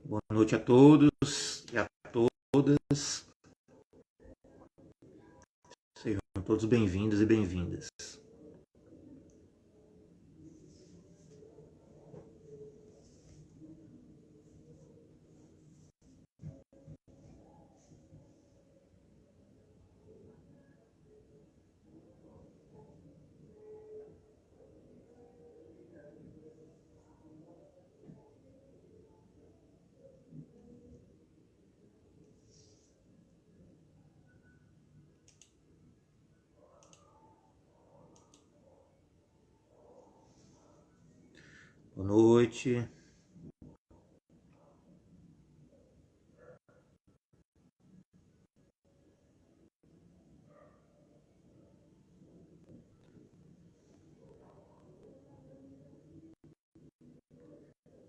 Boa noite a todos e a todas. Sejam todos bem-vindos e bem-vindas. Boa noite.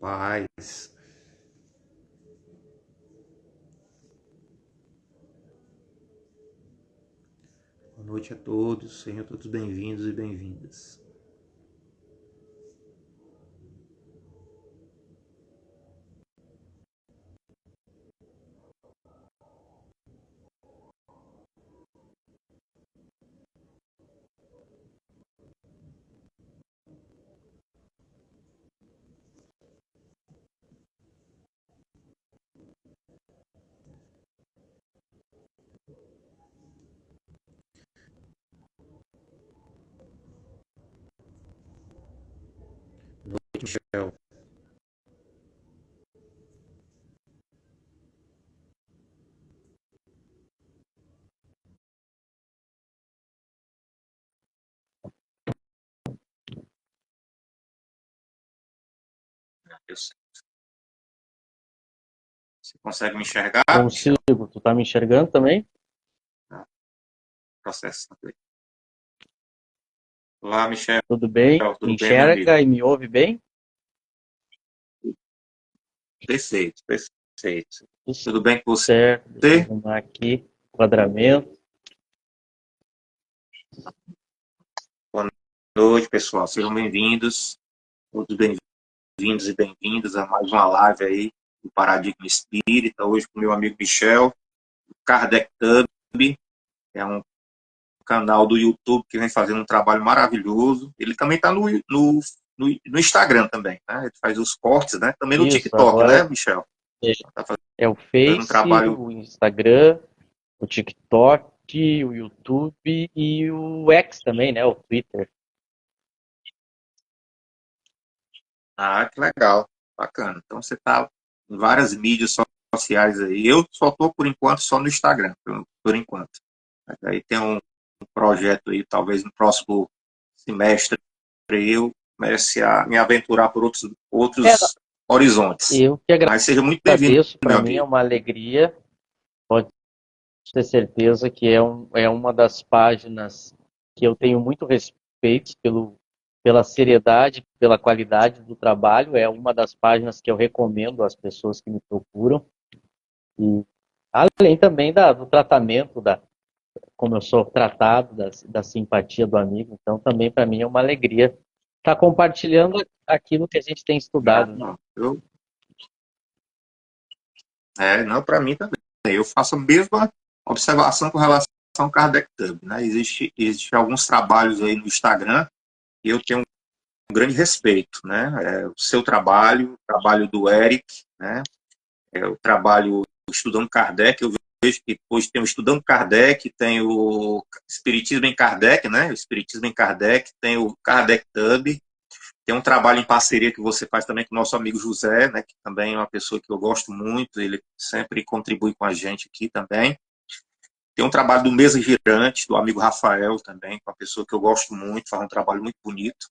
Paz. Boa noite a todos. Sejam todos bem-vindos e bem-vindas. Boa noite, Michel. Você consegue me enxergar? Consigo. Michel? Tu tá me enxergando também? Processo. Olá, Michel. Tudo bem? Tudo Me bem, meu amigo? enxerga e me ouve bem? Perfeito, perfeito. Tudo bem com você? Certo. Deixa eu arrumar aqui o enquadramento. Boa noite, pessoal. Sejam bem-vindos. Todos bem-vindos e bem-vindas a mais uma live aí do Paradigma Espírita. Hoje com meu amigo Michel, Kardec Tub, é um canal do YouTube que vem fazendo um trabalho maravilhoso. Ele também está no Instagram também, né? Ele faz os cortes, né? Também no Isso, TikTok, né, agora Michel? Tá é o fazendo um Face, trabalho. o Instagram, o TikTok, o YouTube e o X também, né? O Twitter. Ah, que legal, bacana. Então você está em várias mídias sociais aí. Eu só estou, por enquanto, só no Instagram, por enquanto. Aí tem um projeto aí, talvez no próximo semestre, eu comece a me aventurar por outros horizontes. Eu que Mas seja muito bem-vindo, agradeço, para meu mim é amigo. uma alegria. Pode ter certeza que é uma das páginas que eu tenho muito respeito pela seriedade, pela qualidade do trabalho. É uma das páginas que eu recomendo às pessoas que me procuram. E além também do tratamento, como eu sou tratado, da simpatia do amigo. Então, também para mim é uma alegria estar compartilhando aquilo que a gente tem Ah, estudado. não, não, para mim também. Eu faço a mesma observação com relação ao Kardec Tub, né? Existe alguns trabalhos aí no Instagram e eu tenho um grande respeito, né? O seu trabalho, o trabalho do Eric, né? O trabalho Estudando Kardec, eu vejo que depois tem o Estudando Kardec, tem o Espiritismo em Kardec, né? O Espiritismo em Kardec, tem o Kardec Tub, tem um trabalho em parceria que você faz também com o nosso amigo José, né? Que também é uma pessoa que eu gosto muito, ele sempre contribui com a gente aqui também. Tem um trabalho do Mesa Girante, do amigo Rafael também, com uma pessoa que eu gosto muito, faz um trabalho muito bonito.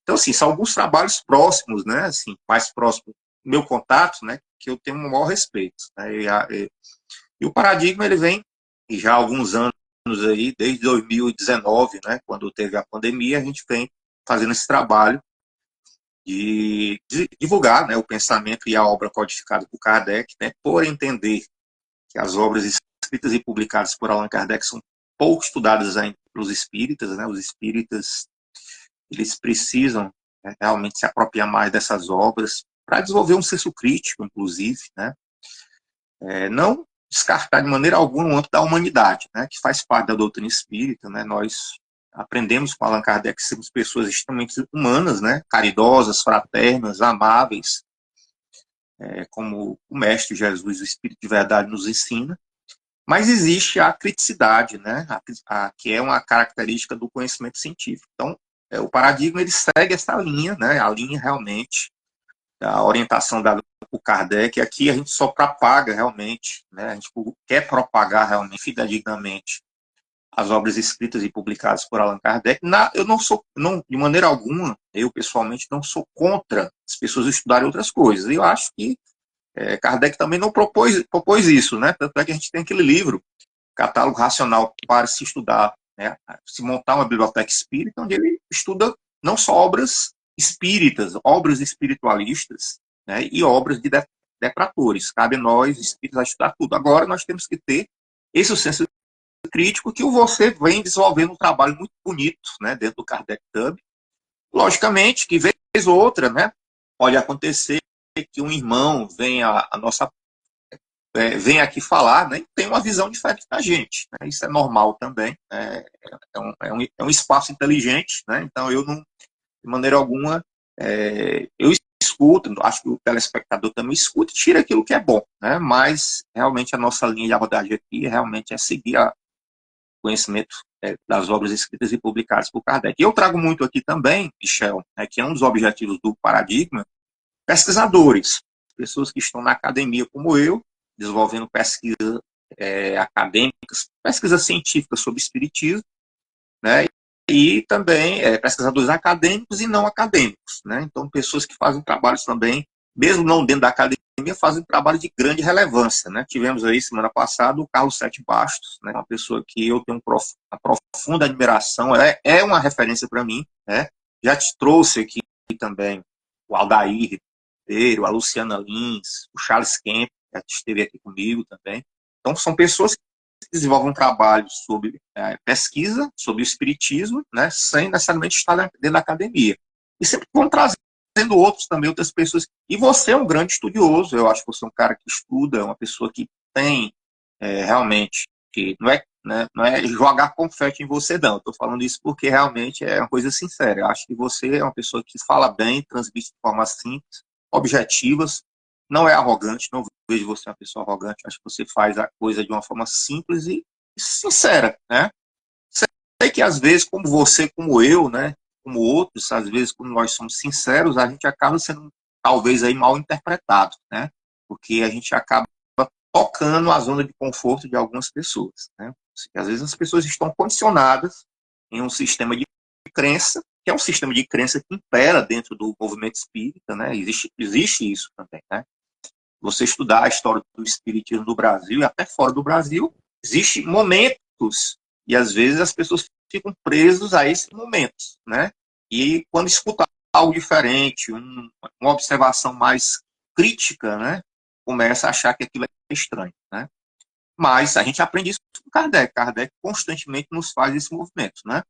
Então, assim, são alguns trabalhos próximos, né? Assim, mais próximo do meu contato, né? Que eu tenho um maior respeito. Né? E o Paradigma, ele vem já há alguns anos aí, desde 2019, né? Quando teve a pandemia, a gente vem fazendo esse trabalho de divulgar, né? O pensamento e a obra codificada por Kardec, né? Por entender que as obras escritas e publicadas por Allan Kardec são pouco estudadas ainda pelos espíritas, né? Os espíritas, eles precisam, né, realmente se apropriar mais dessas obras, para desenvolver um senso crítico, inclusive, né? Não descartar de maneira alguma o âmbito da humanidade, né? Que faz parte da doutrina espírita, né? Nós aprendemos com Allan Kardec que somos pessoas extremamente humanas, né? Caridosas, fraternas, amáveis, como o Mestre Jesus, o Espírito de Verdade, nos ensina. Mas existe a criticidade, né? Que é uma característica do conhecimento científico. Então, o paradigma ele segue essa linha, né? A linha realmente da orientação dada por Kardec. Aqui a gente só propaga realmente, né? A gente quer propagar realmente, fidedignamente, as obras escritas e publicadas por Allan Kardec. Eu não sou, de maneira alguma, eu pessoalmente não sou contra as pessoas estudarem outras coisas. Eu acho que Kardec também não propôs isso, né? Tanto é que a gente tem aquele livro, Catálogo Racional para se estudar, né? Se montar uma biblioteca espírita, onde ele estuda não só obras espíritas, obras espiritualistas, né? E obras de detratores. Cabe a nós, espíritas, a estudar tudo. Agora nós temos que ter esse senso crítico que você vem desenvolvendo um trabalho muito bonito, né? Dentro do Kardec Tub. Logicamente que vez ou outra, né? Pode acontecer que um irmão venha vem aqui falar, né, e tem uma visão diferente da gente. Né, isso é normal também. É um espaço inteligente, né, então eu não, de maneira alguma, eu escuto, acho que o telespectador também escuta e tira aquilo que é bom, né, mas realmente a nossa linha de abordagem aqui realmente é seguir o conhecimento das obras escritas e publicadas por Kardec. E eu trago muito aqui também, Michel, né, que é um dos objetivos do paradigma, pesquisadores, pessoas que estão na academia como eu, desenvolvendo pesquisas acadêmicas, pesquisas científicas sobre espiritismo, né? E também pesquisadores acadêmicos e não acadêmicos, né? Então, pessoas que fazem trabalhos também, mesmo não dentro da academia, fazem trabalho de grande relevância, né? Tivemos aí, semana passada, o Carlos Sete Bastos, né? Uma pessoa que eu tenho uma profunda admiração, é uma referência para mim, né? Já te trouxe aqui também o Aldair Ribeiro, a Luciana Lins, o Charles Kemp, que esteve aqui comigo também. Então, são pessoas que desenvolvem um trabalho sobre pesquisa, sobre o espiritismo, né, sem necessariamente estar dentro da academia. E sempre vão trazendo outros também, outras pessoas. E você é um grande estudioso, eu acho que você é um cara que estuda, uma pessoa que tem realmente, que não é jogar confete em você, não. Estou falando isso porque realmente é uma coisa sincera. Eu acho que você é uma pessoa que fala bem, transmite de forma simples, objetivas, não é arrogante, não vejo você uma pessoa arrogante, acho que você faz a coisa de uma forma simples e sincera, né? Sei que às vezes, como você, como eu, né, como outros, às vezes, quando nós somos sinceros, a gente acaba sendo, talvez, aí mal interpretado, né? Porque a gente acaba tocando a zona de conforto de algumas pessoas, né? Às vezes as pessoas estão condicionadas em um sistema de crença, que é um sistema de crença que impera dentro do movimento espírita, né? Existe isso também, né? Você estudar a história do espiritismo no Brasil e até fora do Brasil, existem momentos e às vezes as pessoas ficam presas a esses momentos, né? E quando escutam algo diferente, uma observação mais crítica, né? Começa a achar que aquilo é estranho, né? Mas a gente aprende isso com Kardec. Kardec constantemente nos faz esse movimento, né?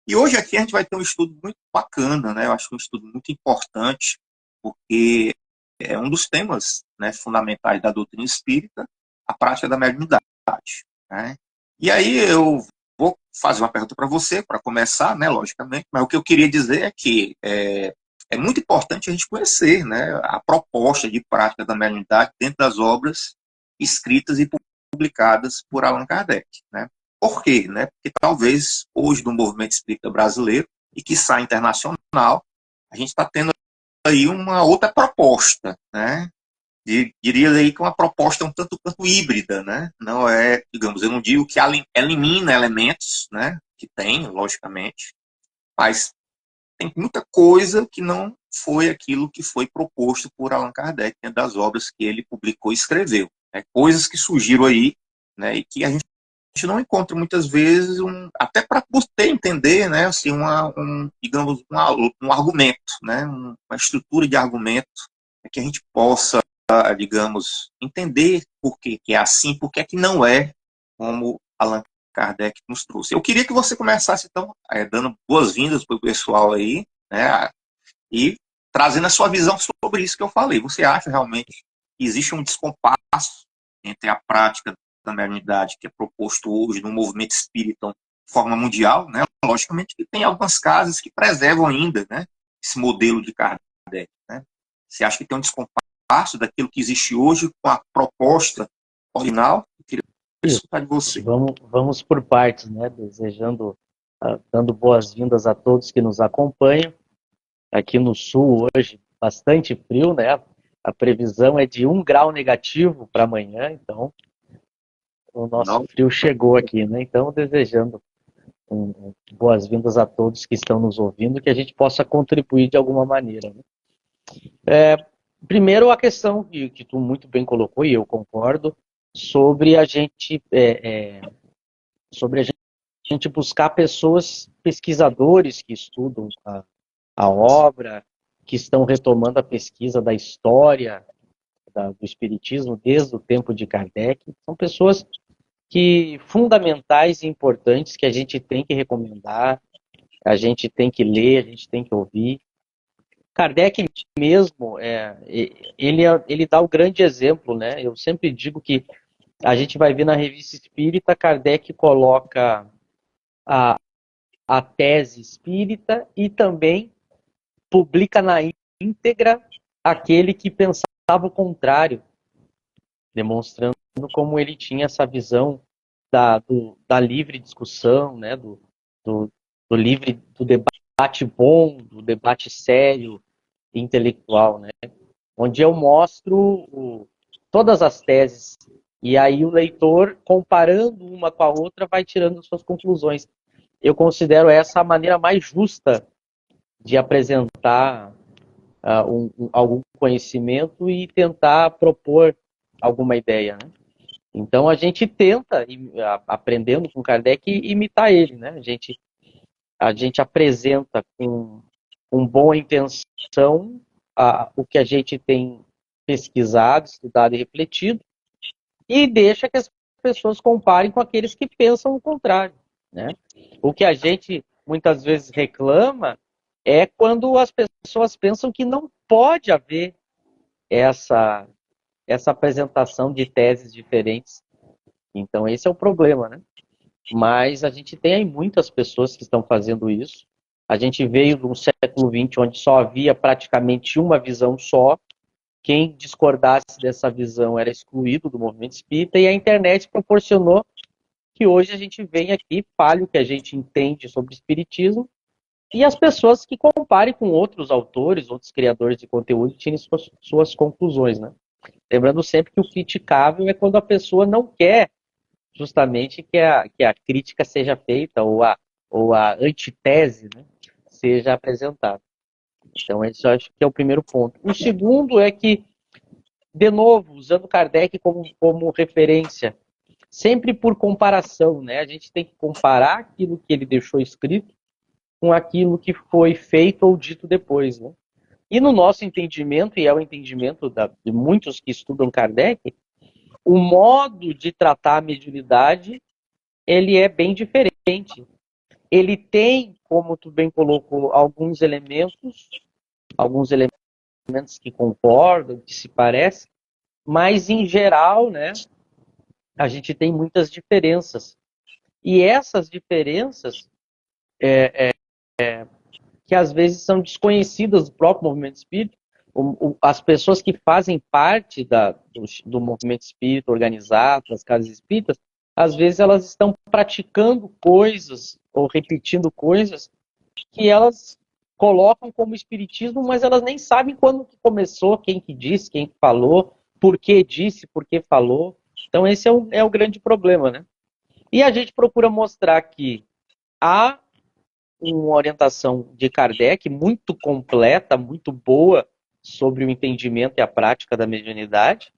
E hoje aqui a gente vai ter um estudo muito bacana, né? Eu acho um estudo muito importante, porque é um dos temas, né, fundamentais da doutrina espírita, a prática da mediunidade, né? E aí eu vou fazer uma pergunta para você, para começar, né, logicamente, mas o que eu queria dizer é que é muito importante a gente conhecer, né, a proposta de prática da mediunidade dentro das obras escritas e publicadas por Allan Kardec, né? Por quê? Né? Porque talvez hoje no movimento espírita brasileiro e que sai internacional, a gente está tendo aí uma outra proposta, né? Diria aí que é uma proposta um tanto quanto híbrida, né? Não é, digamos, eu não digo que elimina elementos, né? Que tem, logicamente, mas tem muita coisa que não foi aquilo que foi proposto por Allan Kardec dentro das obras que ele publicou e escreveu. Né? Coisas que surgiram aí, né? E que a gente não encontra muitas vezes, até para você entender, né? Assim, digamos, um argumento, né? Uma estrutura de argumento que a gente possa, digamos, entender por que é assim, por que é que não é como Allan Kardec nos trouxe. Eu queria que você começasse, então, dando boas-vindas para o pessoal aí, né, e trazendo a sua visão sobre isso que eu falei. Você acha realmente que existe um descompasso entre a prática da mediunidade que é proposto hoje no movimento espírita de forma mundial, né? Logicamente que tem algumas casas que preservam ainda, né, esse modelo de Kardec, né? Você acha que tem um descompasso daquilo que existe hoje com a proposta original? Eu queria Isso. escutar de você. Vamos por partes, né? Desejando, dando boas-vindas a todos que nos acompanham. Aqui no sul hoje, bastante frio, né? A previsão é de 1 grau negativo para amanhã, então o nosso Não, frio chegou aqui, né? Então, desejando boas-vindas a todos que estão nos ouvindo, que a gente possa contribuir de alguma maneira, né? Primeiro, a questão que tu muito bem colocou, e eu concordo, sobre a gente, sobre a gente buscar pessoas, pesquisadores que estudam a obra, que estão retomando a pesquisa da história do Espiritismo desde o tempo de Kardec. São pessoas que fundamentais e importantes que a gente tem que recomendar, a gente tem que ler, a gente tem que ouvir. Kardec mesmo, ele dá o grande exemplo, né? Eu sempre digo que a gente vai ver na Revista Espírita, Kardec coloca a, a tese espírita e também publica na íntegra aquele que pensava o contrário, demonstrando como ele tinha essa visão da livre discussão, né? Do, do debate bom, do debate sério, intelectual, né? Onde eu mostro todas as teses e aí o leitor, comparando uma com a outra, vai tirando suas conclusões. Eu considero essa a maneira mais justa de apresentar algum conhecimento e tentar propor alguma ideia, né? Então a gente tenta, aprendendo com Kardec, imitar ele, né? A gente apresenta com boa intenção o que a gente tem pesquisado, estudado e refletido, e deixa que as pessoas comparem com aqueles que pensam o contrário, né? O que a gente muitas vezes reclama é quando as pessoas pensam que não pode haver essa apresentação de teses diferentes. Então esse é o problema, né? Mas a gente tem aí muitas pessoas que estão fazendo isso. A gente veio de um século XX onde só havia praticamente uma visão só. Quem discordasse dessa visão era excluído do movimento espírita, e a internet proporcionou que hoje a gente vem aqui, fale o que a gente entende sobre espiritismo, e as pessoas que comparem com outros autores, outros criadores de conteúdo, tirem suas conclusões, né? Lembrando sempre que o criticável é quando a pessoa não quer justamente que a crítica seja feita, ou a antitese, né, seja apresentada. Então, esse eu acho que é o primeiro ponto. O segundo é que, de novo, usando Kardec como referência, sempre por comparação, né? A gente tem que comparar aquilo que ele deixou escrito com aquilo que foi feito ou dito depois, né? E no nosso entendimento, e é o entendimento de muitos que estudam Kardec, o modo de tratar a mediunidade, ele é bem diferente. Ele tem, como tu bem colocou, alguns elementos que concordam, que se parecem, mas em geral, né, a gente tem muitas diferenças. E essas diferenças, que às vezes são desconhecidas do próprio movimento espírita, as pessoas que fazem parte do movimento espírita organizado, das casas espíritas, às vezes elas estão praticando coisas ou repetindo coisas que elas colocam como espiritismo, mas elas nem sabem quando que começou, quem que disse, quem que falou, por que disse, por que falou. Então esse é o grande problema, né? E a gente procura mostrar que há uma orientação de Kardec muito completa, muito boa sobre o entendimento e a prática da mediunidade.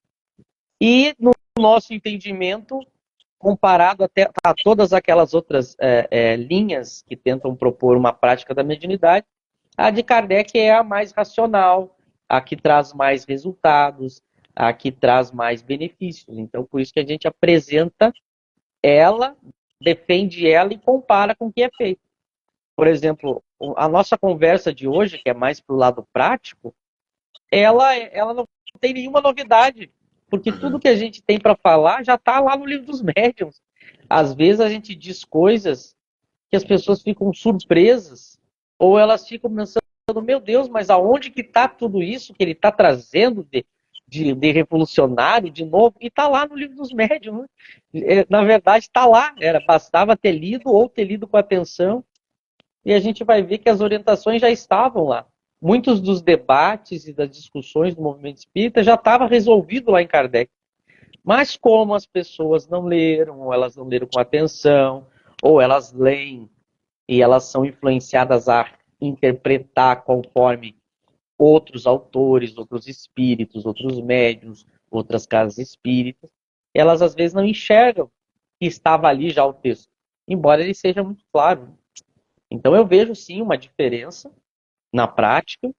E no nosso entendimento, comparado até a todas aquelas outras linhas que tentam propor uma prática da mediunidade, a de Kardec é a mais racional, a que traz mais resultados, a que traz mais benefícios. Então, por isso que a gente apresenta ela, defende ela e compara com o que é feito. Por exemplo, a nossa conversa de hoje, que é mais para o lado prático, ela não tem nenhuma novidade, porque tudo que a gente tem para falar já está lá no livro dos médiuns. Às vezes a gente diz coisas que as pessoas ficam surpresas, ou elas ficam pensando, meu Deus, mas aonde que está tudo isso que ele está trazendo de revolucionário, de novo? E está lá no livro dos médiuns. Né? Na verdade, está lá. Bastava ter lido ou ter lido com atenção, e a gente vai ver que as orientações já estavam lá. Muitos dos debates e das discussões do movimento espírita já estava resolvido lá em Kardec. Mas como as pessoas não leram, ou elas não leram com atenção, ou elas leem e elas são influenciadas a interpretar conforme outros autores, outros espíritos, outros médiuns, outras casas espíritas, elas às vezes não enxergam que estava ali já o texto, embora ele seja muito claro. Então eu vejo sim uma diferença na prática,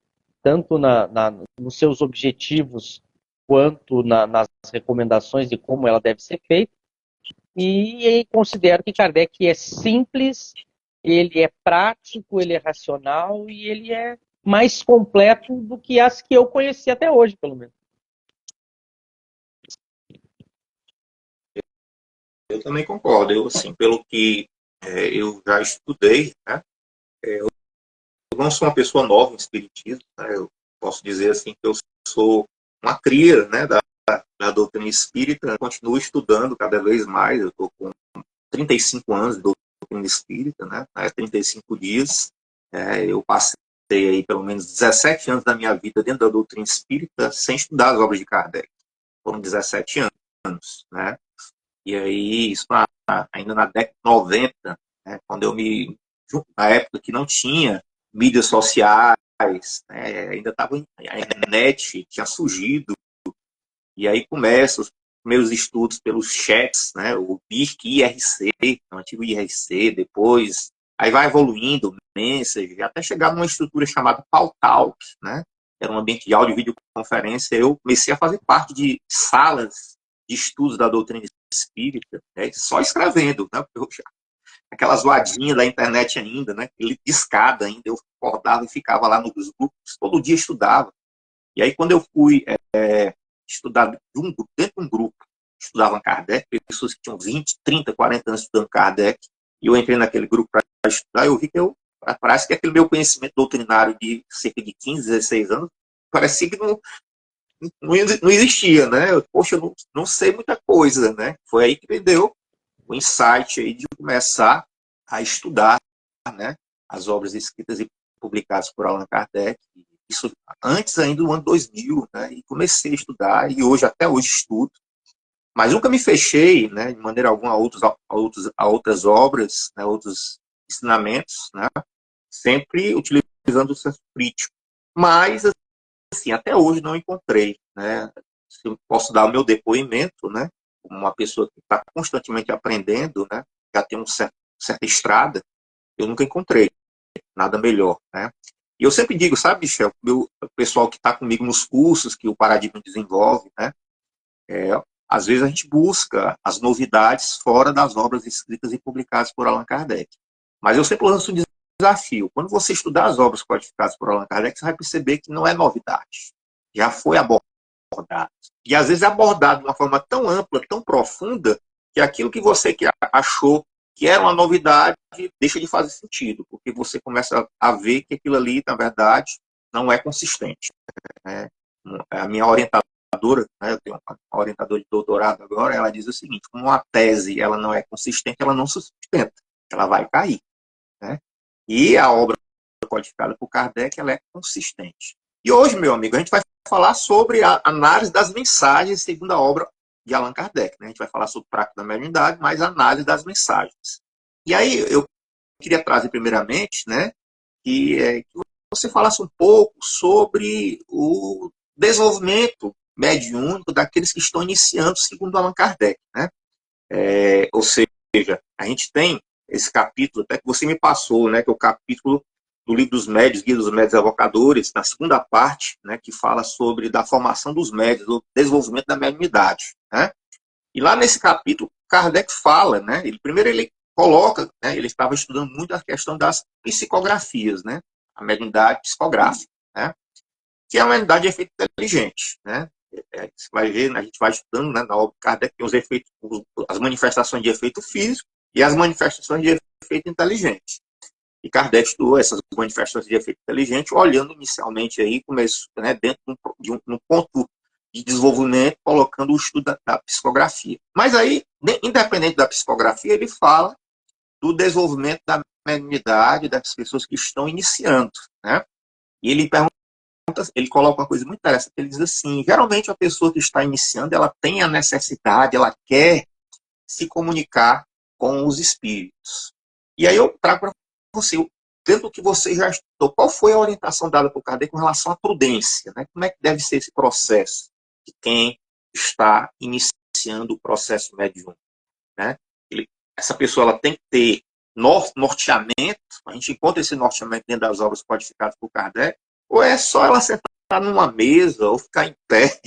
tanto nos seus objetivos quanto nas recomendações de como ela deve ser feita. E considero que Kardec é simples, ele é prático, ele é racional e ele é mais completo do que as que eu conheci até hoje, pelo menos. Eu também concordo. Eu, assim, pelo que eu já estudei, né, eu não sou uma pessoa nova em espiritismo, né, eu posso dizer assim que eu sou uma cria, né, da doutrina espírita, continuo estudando cada vez mais. Eu estou com 35 anos de doutrina espírita, né, 35 dias. Eu passei aí pelo menos 17 anos da minha vida dentro da doutrina espírita sem estudar as obras de Kardec. Foram 17 anos, né? E aí, isso ainda na década de 90, né, quando na época que não tinha mídias sociais, né, ainda estava a internet, tinha surgido, e aí começam os meus estudos pelos chats, né, o BIRC IRC, o antigo IRC, depois, aí vai evoluindo, Messenger, até chegar numa estrutura chamada Pautalk, né, era um ambiente de áudio e videoconferência. Eu comecei a fazer parte de salas de estudos da doutrina espírita, né, só escrevendo, né, aquela zoadinha da internet ainda, né, discada ainda, eu acordava e ficava lá nos grupos, todo dia estudava. E aí quando eu fui estudar dentro de um grupo, estudavam Kardec, pessoas que tinham 20, 30, 40 anos estudando Kardec, e eu entrei naquele grupo para estudar, eu vi que parece que aquele meu conhecimento doutrinário de cerca de 15, 16 anos, parecia que não existia, né? Poxa, eu não sei muita coisa, né? Foi aí que me deu o insight aí de começar a estudar, né, as obras escritas e publicadas por Allan Kardec, isso antes ainda do ano 2000, né, e comecei a estudar, e até hoje estudo, mas nunca me fechei, né, de maneira alguma a outras obras, né, outros ensinamentos, né, sempre utilizando o senso crítico, mas assim, até hoje não encontrei, né, se eu posso dar o meu depoimento, né, como uma pessoa que está constantemente aprendendo, né, já tem certa estrada, eu nunca encontrei nada melhor, né. E eu sempre digo, sabe, Michel, o pessoal que está comigo nos cursos que o Paradigma desenvolve, né, às vezes a gente busca as novidades fora das obras escritas e publicadas por Allan Kardec. Mas eu sempre lanço um desafio. Quando você estudar as obras codificadas por Allan Kardec, você vai perceber que não é novidade. Já foi abordado. E às vezes é abordado de uma forma tão ampla, tão profunda, que aquilo que você achou que era uma novidade deixa de fazer sentido, porque você começa a ver que aquilo ali, na verdade, não é consistente. A minha orientadora, né, eu tenho uma orientadora de doutorado agora, ela diz o seguinte: como uma tese ela não é consistente, ela não se sustenta, ela vai cair. Né? E a obra codificada por Kardec, ela é consistente. E hoje, meu amigo, a gente vai falar sobre a análise das mensagens segundo a obra de Allan Kardec. Né? A gente vai falar sobre o Prática da Mediunidade, mas a análise das mensagens. E aí eu queria trazer primeiramente, né, que você falasse um pouco sobre o desenvolvimento mediúnico daqueles que estão iniciando segundo Allan Kardec. Né? Ou seja, a gente tem esse capítulo, até que você me passou, né, que é o capítulo do Livro dos Médios, Guia dos Médios Evocadores, na segunda parte, né, que fala sobre da formação dos médios, do desenvolvimento da mediunidade. Né? E lá nesse capítulo, Kardec fala, né, primeiro ele coloca, né, ele estava estudando muito a questão das psicografias, né, a mediunidade psicográfica, né, que é uma mediunidade de efeito inteligente, né. Você vai ver, a gente vai estudando, né, na obra de Kardec, tem os efeitos, as manifestações de efeito físico e as manifestações de efeito inteligente. E Kardec estudou essas manifestações de efeito inteligente, olhando inicialmente aí, começo, né, dentro de um ponto de desenvolvimento, colocando o estudo da psicografia. Mas aí, independente da psicografia, ele fala do desenvolvimento da mediunidade das pessoas que estão iniciando, né? E ele pergunta, ele coloca uma coisa muito interessante, ele diz assim, geralmente a pessoa que está iniciando, ela tem a necessidade, ela quer se comunicar com os espíritos. E aí eu trago para você, dentro do que você já estudou, qual foi a orientação dada por Kardec com relação à prudência, né? Como é que deve ser esse processo de quem está iniciando o processo mediúnico, né? Essa pessoa ela tem que ter norteamento, a gente encontra esse norteamento dentro das obras codificadas por Kardec, ou é só ela sentar numa mesa ou ficar em pé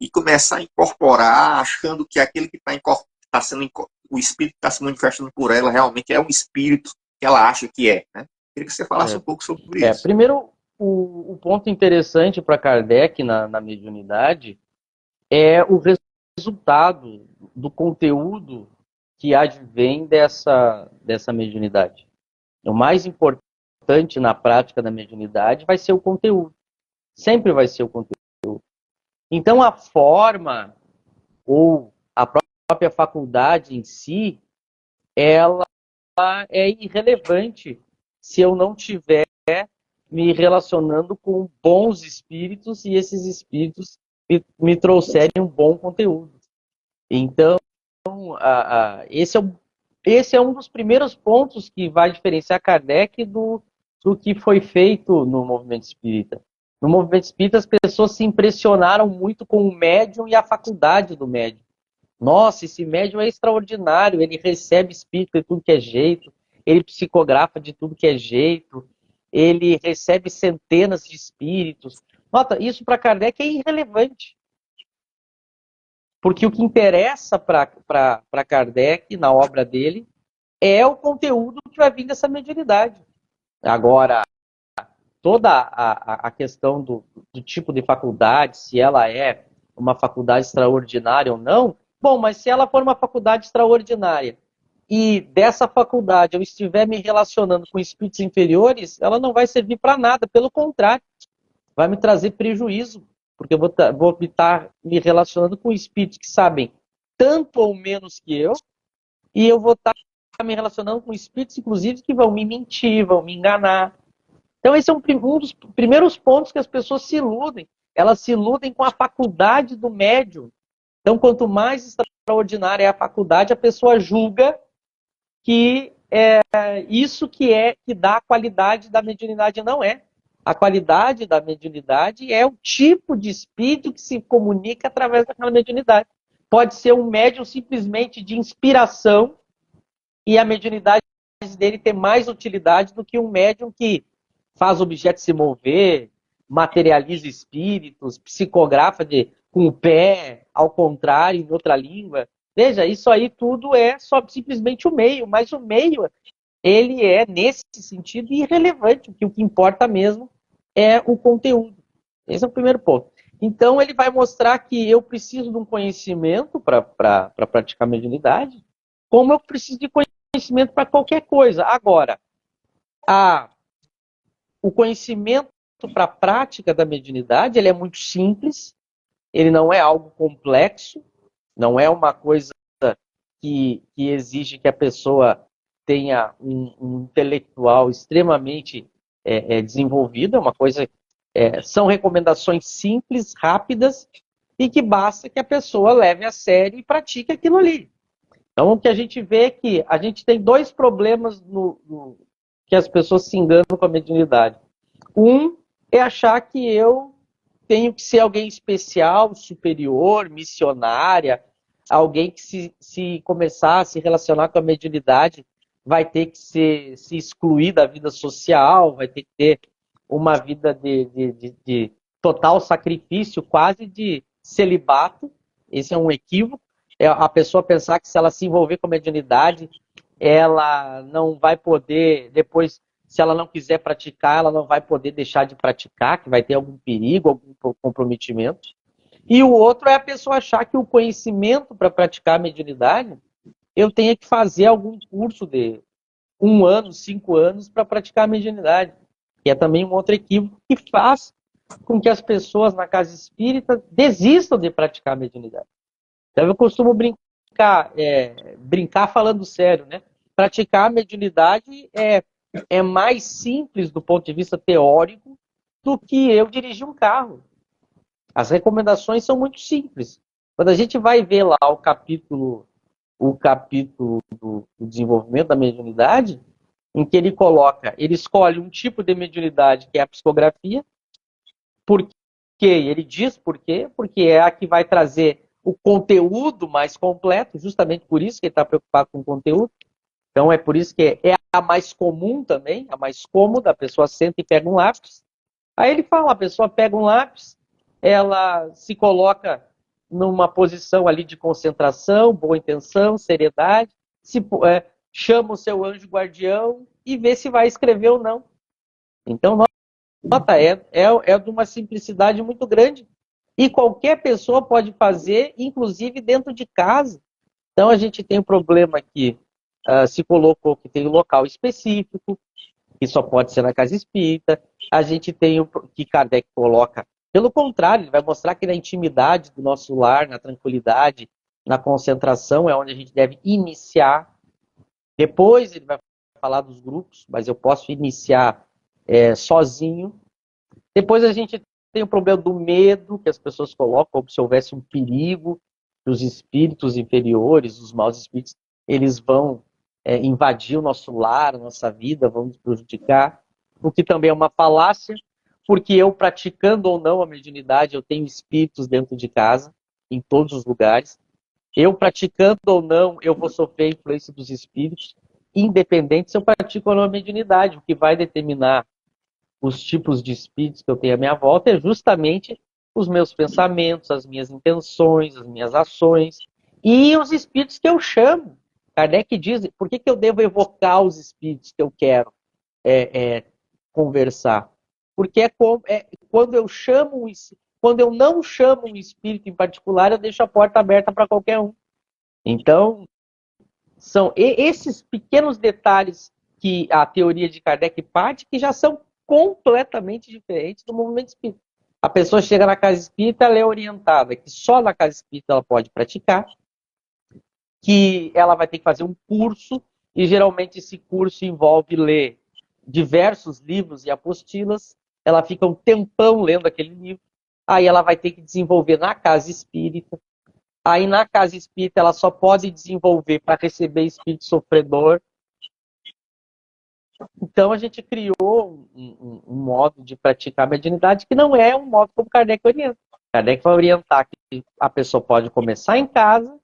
e começar a incorporar, achando que aquele que está sendo o espírito que está se manifestando por ela realmente é um espírito que ela acha que é, né? Queria que você falasse um pouco sobre isso. Primeiro, o ponto interessante para Kardec na mediunidade é o resultado do conteúdo que advém dessa mediunidade. O mais importante na prática da mediunidade vai ser o conteúdo. Sempre vai ser o conteúdo. Então, a forma ou a própria faculdade em si, ela é irrelevante se eu não tiver me relacionando com bons espíritos e esses espíritos me trouxerem um bom conteúdo. Então, esse é um dos primeiros pontos que vai diferenciar Kardec do que foi feito no movimento espírita. No movimento espírita, as pessoas se impressionaram muito com o médium e a faculdade do médium. Nossa, esse médium é extraordinário, ele recebe espírito de tudo que é jeito, ele psicografa de tudo que é jeito, ele recebe centenas de espíritos. Nota, isso para Kardec é irrelevante. Porque o que interessa para Kardec, na obra dele, é o conteúdo que vai vir dessa mediunidade. Agora, toda a questão do tipo de faculdade, se ela é uma faculdade extraordinária ou não, bom, mas se ela for uma faculdade extraordinária e dessa faculdade eu estiver me relacionando com espíritos inferiores, ela não vai servir para nada, pelo contrário, vai me trazer prejuízo, porque eu vou estar me relacionando com espíritos que sabem tanto ou menos que eu, e eu vou estar me relacionando com espíritos, inclusive, que vão me mentir, vão me enganar. Então, esse é um dos primeiros pontos que as pessoas se iludem. Elas se iludem com a faculdade do médium. Então, quanto mais extraordinária é a faculdade, a pessoa julga que é isso que dá a qualidade da mediunidade. Não é. A qualidade da mediunidade é o tipo de espírito que se comunica através daquela mediunidade. Pode ser um médium simplesmente de inspiração e a mediunidade dele ter mais utilidade do que um médium que faz objetos se mover, materializa espíritos, psicografa com o pé, ao contrário, em outra língua. Veja, isso aí tudo é só simplesmente o meio, mas o meio, ele é, nesse sentido, irrelevante. O que importa mesmo é o conteúdo. Esse é o primeiro ponto. Então, ele vai mostrar que eu preciso de um conhecimento para praticar mediunidade, como eu preciso de conhecimento para qualquer coisa. Agora, o conhecimento para a prática da mediunidade, ele é muito simples, ele não é algo complexo, não é uma coisa que exige que a pessoa tenha um intelectual extremamente desenvolvido, é uma coisa, são recomendações simples, rápidas, e que basta que a pessoa leve a sério e pratique aquilo ali. Então, o que a gente vê é que a gente tem dois problemas que as pessoas se enganam com a mediunidade. Um é achar que eu tenho que ser alguém especial, superior, missionária, alguém que se começar a se relacionar com a mediunidade vai ter que se excluir da vida social, vai ter que ter uma vida de total sacrifício, quase de celibato. Esse é um equívoco. É a pessoa pensar que se ela se envolver com a mediunidade ela não vai poder, depois, se ela não quiser praticar, ela não vai poder deixar de praticar, que vai ter algum perigo, algum comprometimento. E o outro é a pessoa achar que o conhecimento para praticar a mediunidade, eu tenha que fazer algum curso de 1 ano, 5 anos para praticar a mediunidade. Que é também um outro equívoco que faz com que as pessoas na casa espírita desistam de praticar a mediunidade. Então eu costumo brincar falando sério, né? Praticar a mediunidade é mais simples do ponto de vista teórico do que eu dirigir um carro. As recomendações são muito simples. Quando a gente vai ver lá o capítulo do desenvolvimento da mediunidade, em que ele escolhe um tipo de mediunidade que é a psicografia, porque ele diz por quê? Porque é a que vai trazer o conteúdo mais completo, justamente por isso que ele está preocupado com o conteúdo. Então é por isso que é a mais comum também, a mais cômoda, a pessoa senta e pega um lápis. Aí ele fala, a pessoa pega um lápis, ela se coloca numa posição ali de concentração, boa intenção, seriedade, chama o seu anjo guardião e vê se vai escrever ou não. Então, nota, é de uma simplicidade muito grande. E qualquer pessoa pode fazer, inclusive dentro de casa. Então, a gente tem um problema que se colocou que tem um local específico, que só pode ser na casa espírita. A gente tem o que Kardec coloca. Pelo contrário, ele vai mostrar que na intimidade do nosso lar, na tranquilidade, na concentração, é onde a gente deve iniciar. Depois ele vai falar dos grupos, mas eu posso iniciar sozinho. Depois a gente tem o problema do medo, que as pessoas colocam como se houvesse um perigo, que os espíritos inferiores, os maus espíritos, eles vão invadir o nosso lar, a nossa vida, vão nos prejudicar, o que também é uma falácia, porque eu praticando ou não a mediunidade, eu tenho espíritos dentro de casa, em todos os lugares. Eu praticando ou não, eu vou sofrer a influência dos espíritos, independente se eu pratico ou não a mediunidade. O que vai determinar os tipos de espíritos que eu tenho à minha volta é justamente os meus pensamentos, as minhas intenções, as minhas ações e os espíritos que eu chamo. Kardec diz, por que eu devo evocar os espíritos que eu quero conversar? Porque quando eu não chamo um espírito em particular, eu deixo a porta aberta para qualquer um. Então, são esses pequenos detalhes que a teoria de Kardec parte, que já são completamente diferentes do movimento espírita. A pessoa chega na casa espírita, ela é orientada que só na casa espírita ela pode praticar, que ela vai ter que fazer um curso, e geralmente esse curso envolve ler diversos livros e apostilas. Ela fica um tempão lendo aquele livro, aí ela vai ter que desenvolver na casa espírita. Aí na casa espírita ela só pode desenvolver para receber espírito sofredor. Então a gente criou um modo de praticar a mediunidade que não é um modo como Kardec orienta. Kardec vai orientar que a pessoa pode começar em casa,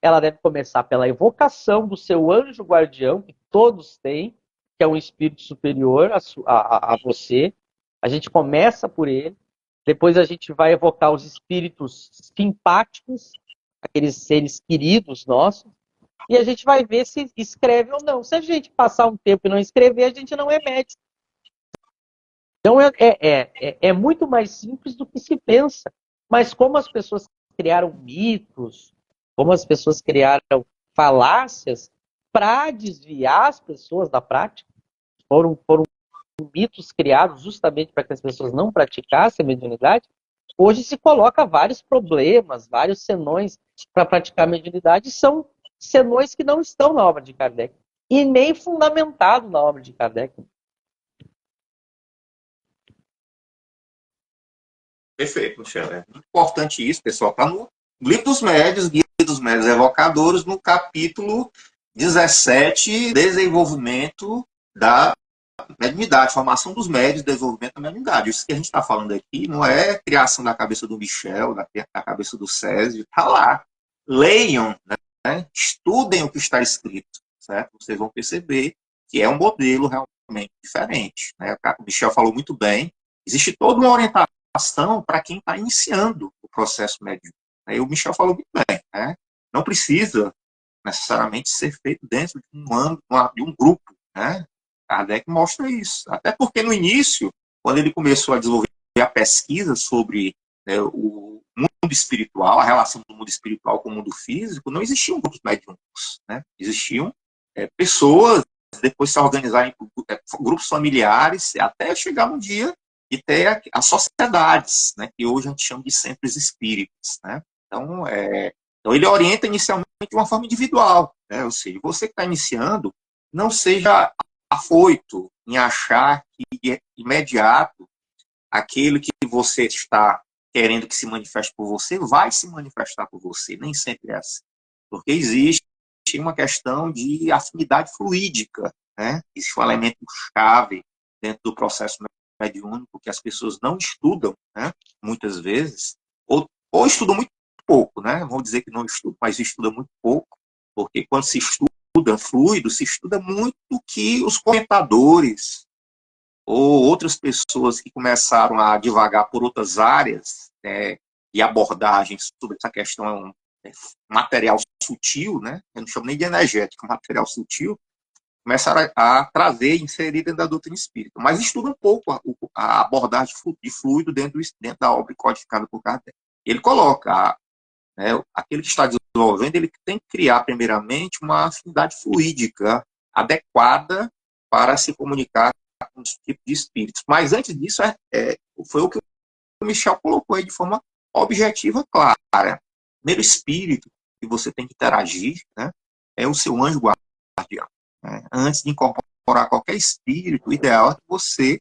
ela deve começar pela evocação do seu anjo guardião, que todos têm, que é um espírito superior a você. A gente começa por ele, depois a gente vai evocar os espíritos simpáticos, aqueles seres queridos nossos, e a gente vai ver se escreve ou não. Se a gente passar um tempo e não escrever, a gente não é médico. Então é muito mais simples do que se pensa. Mas como as pessoas criaram mitos, como as pessoas criaram falácias para desviar as pessoas da prática, foram mitos criados justamente para que as pessoas não praticassem a mediunidade. Hoje se coloca vários problemas, vários senões para praticar a mediunidade, são senões que não estão na obra de Kardec e nem fundamentado na obra de Kardec. Perfeito, Michel. É importante isso, pessoal. Está no Livro dos Médios, Guia dos Médios Evocadores, no capítulo 17, Desenvolvimento da Mediunidade, Formação dos Médios, Desenvolvimento da Mediunidade. Isso que a gente está falando aqui não é criação da cabeça do Michel, da cabeça do Césio, está lá. Leiam, né? Estudem o que está escrito, certo? Vocês vão perceber que é um modelo realmente diferente. Né? O Michel falou muito bem. Existe toda uma orientação para quem está iniciando o processo médium. E o Michel falou muito bem. Né? Não precisa necessariamente ser feito dentro de um âmbito, de um grupo, né? Kardec mostra isso. Até porque no início, quando ele começou a desenvolver a pesquisa sobre, né, o mundo espiritual, a relação do mundo espiritual com o mundo físico, não existiam grupos mediúnicos, né? Existiam pessoas, depois se organizarem em grupos familiares, até chegar um dia e ter as sociedades, né, que hoje a gente chama de centros espíritas, né? Então, então ele orienta inicialmente de uma forma individual, né? Ou seja, você que está iniciando, não seja afoito em achar que é imediato aquele que você está querendo que se manifeste por você vai se manifestar por você. Nem sempre é assim. Porque existe uma questão de afinidade fluídica, né? Isso é um elemento chave dentro do processo mediúnico que as pessoas não estudam, né? Muitas vezes, ou estudam muito pouco, né? Vou dizer que não estudam, mas estudam muito pouco, porque quando se estuda fluido, se estuda muito que os comentadores ou outras pessoas que começaram a divagar por outras áreas, né, e abordagens sobre essa questão material sutil, né? Eu não chamo nem de energético, material sutil, começaram a trazer, inserir dentro da doutrina espírita. Mas estuda um pouco a abordagem de fluido dentro da obra codificada por Kardec. Ele coloca, né, aquele que está desenvolvendo, ele tem que criar, primeiramente, uma afinidade fluídica adequada para se comunicar com os tipos de espíritos. Mas antes disso, foi o que o Michel colocou aí de forma objetiva, clara. O primeiro espírito que você tem que interagir, né, é o seu anjo guardião. Né? Antes de incorporar qualquer espírito, o ideal é que você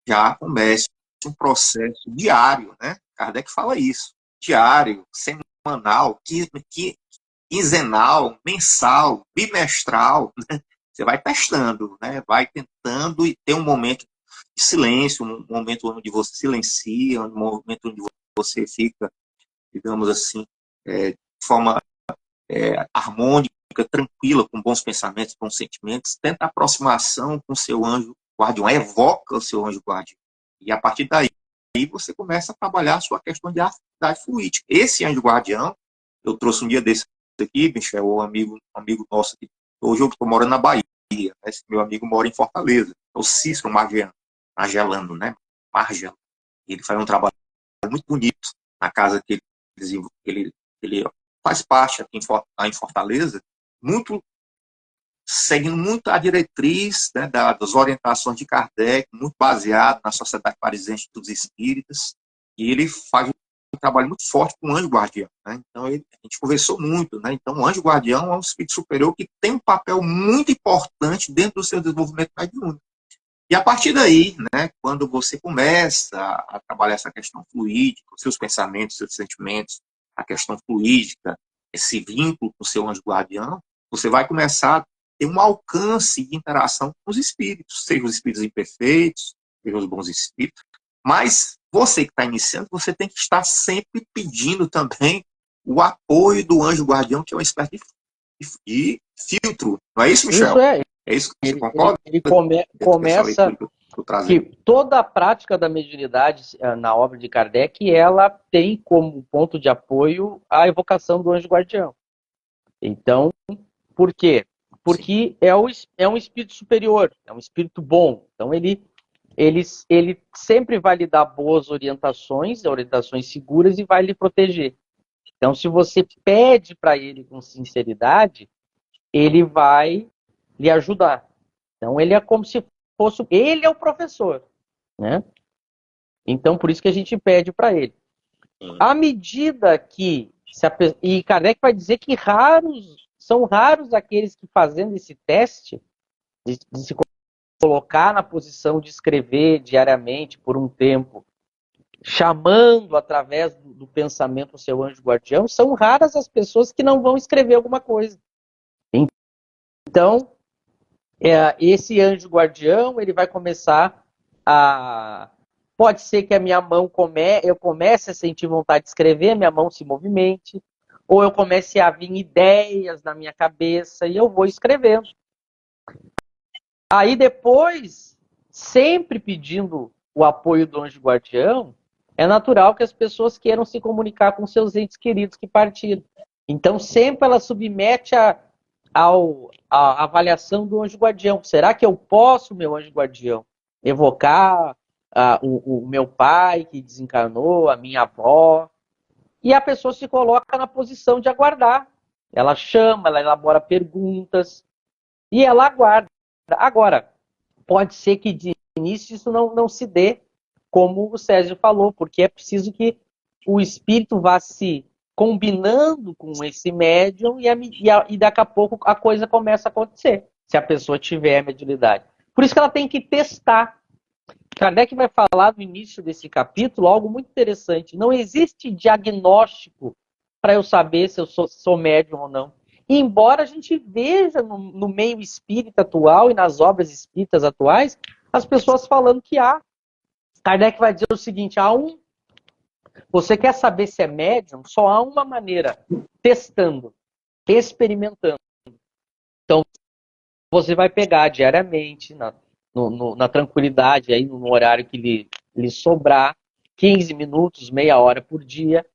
já comece um processo diário, né? Kardec fala isso, diário, semanal, quinzenal, mensal, bimestral, né? Você vai testando, né? Vai tentando e ter um momento de silêncio, um momento onde você silencia, um momento onde você fica, digamos assim, de forma harmônica, tranquila, com bons pensamentos, bons sentimentos, tenta aproximação com o seu anjo guardião, evoca o seu anjo guardião. E a partir daí, você começa a trabalhar a sua questão de afinidade fluídica. Esse anjo guardião, eu trouxe um dia desse aqui, Michel, um amigo nosso aqui. Hoje eu estou morando na Bahia, esse meu amigo mora em Fortaleza, é o Cícero Margelano, né? Margelano. Ele faz um trabalho muito bonito na casa que ele faz parte aqui em Fortaleza, muito seguindo muito a diretriz, né, das orientações de Kardec, muito baseado na Sociedade Parisiense dos Espíritas, e ele faz um trabalho muito forte com o anjo guardião. Né? Então, a gente conversou muito. Né? Então, o anjo guardião é um espírito superior que tem um papel muito importante dentro do seu desenvolvimento mediúnico. E a partir daí, né, quando você começa a trabalhar essa questão fluídica, os seus pensamentos, seus sentimentos, a questão fluídica, esse vínculo com o seu anjo guardião, você vai começar a ter um alcance de interação com os espíritos, sejam os espíritos imperfeitos, sejam os bons espíritos. Mas você que está iniciando, você tem que estar sempre pedindo também o apoio do anjo guardião, que é uma espécie de filtro. Não é isso, Michel? Isso é. É isso que você concorda? Ele começa que toda a prática da mediunidade na obra de Kardec, ela tem como ponto de apoio a evocação do anjo guardião. Então, por quê? Porque é um espírito superior, é um espírito bom. Então, ele sempre vai lhe dar boas orientações seguras e vai lhe proteger. Então, se você pede para ele com sinceridade, ele vai lhe ajudar. Então, ele é como se fosse... Ele é o professor, né? Então, por isso que a gente pede para ele. À medida que... E Kardec vai dizer que são raros aqueles que, fazendo esse teste, de se colocar na posição de escrever diariamente por um tempo, chamando através do pensamento o seu anjo guardião, são raras as pessoas que não vão escrever alguma coisa. Então, esse anjo guardião, ele vai começar a... Pode ser que a minha mão eu comece a sentir vontade de escrever, a minha mão se movimente, ou eu comece a vir ideias na minha cabeça e eu vou escrevendo. Aí depois, sempre pedindo o apoio do anjo guardião, é natural que as pessoas queiram se comunicar com seus entes queridos que partiram. Então, sempre ela submete à avaliação do anjo guardião. Será que eu posso, meu anjo guardião, evocar o meu pai que desencarnou, a minha avó? E a pessoa se coloca na posição de aguardar. Ela chama, ela elabora perguntas e ela aguarda. Agora, pode ser que de início isso não se dê, como o Sérgio falou, porque é preciso que o espírito vá se combinando com esse médium e daqui a pouco a coisa começa a acontecer, se a pessoa tiver mediunidade. Por isso que ela tem que testar. Kardec vai falar no início desse capítulo algo muito interessante. Não existe diagnóstico para eu saber se eu sou médium ou não. E embora a gente veja no meio espírita atual e nas obras espíritas atuais, as pessoas falando que há. Kardec vai dizer o seguinte, você quer saber se é médium? Só há uma maneira, testando, experimentando. Então, você vai pegar diariamente, na tranquilidade, aí, no horário que lhe sobrar, 15 minutos, meia hora por dia,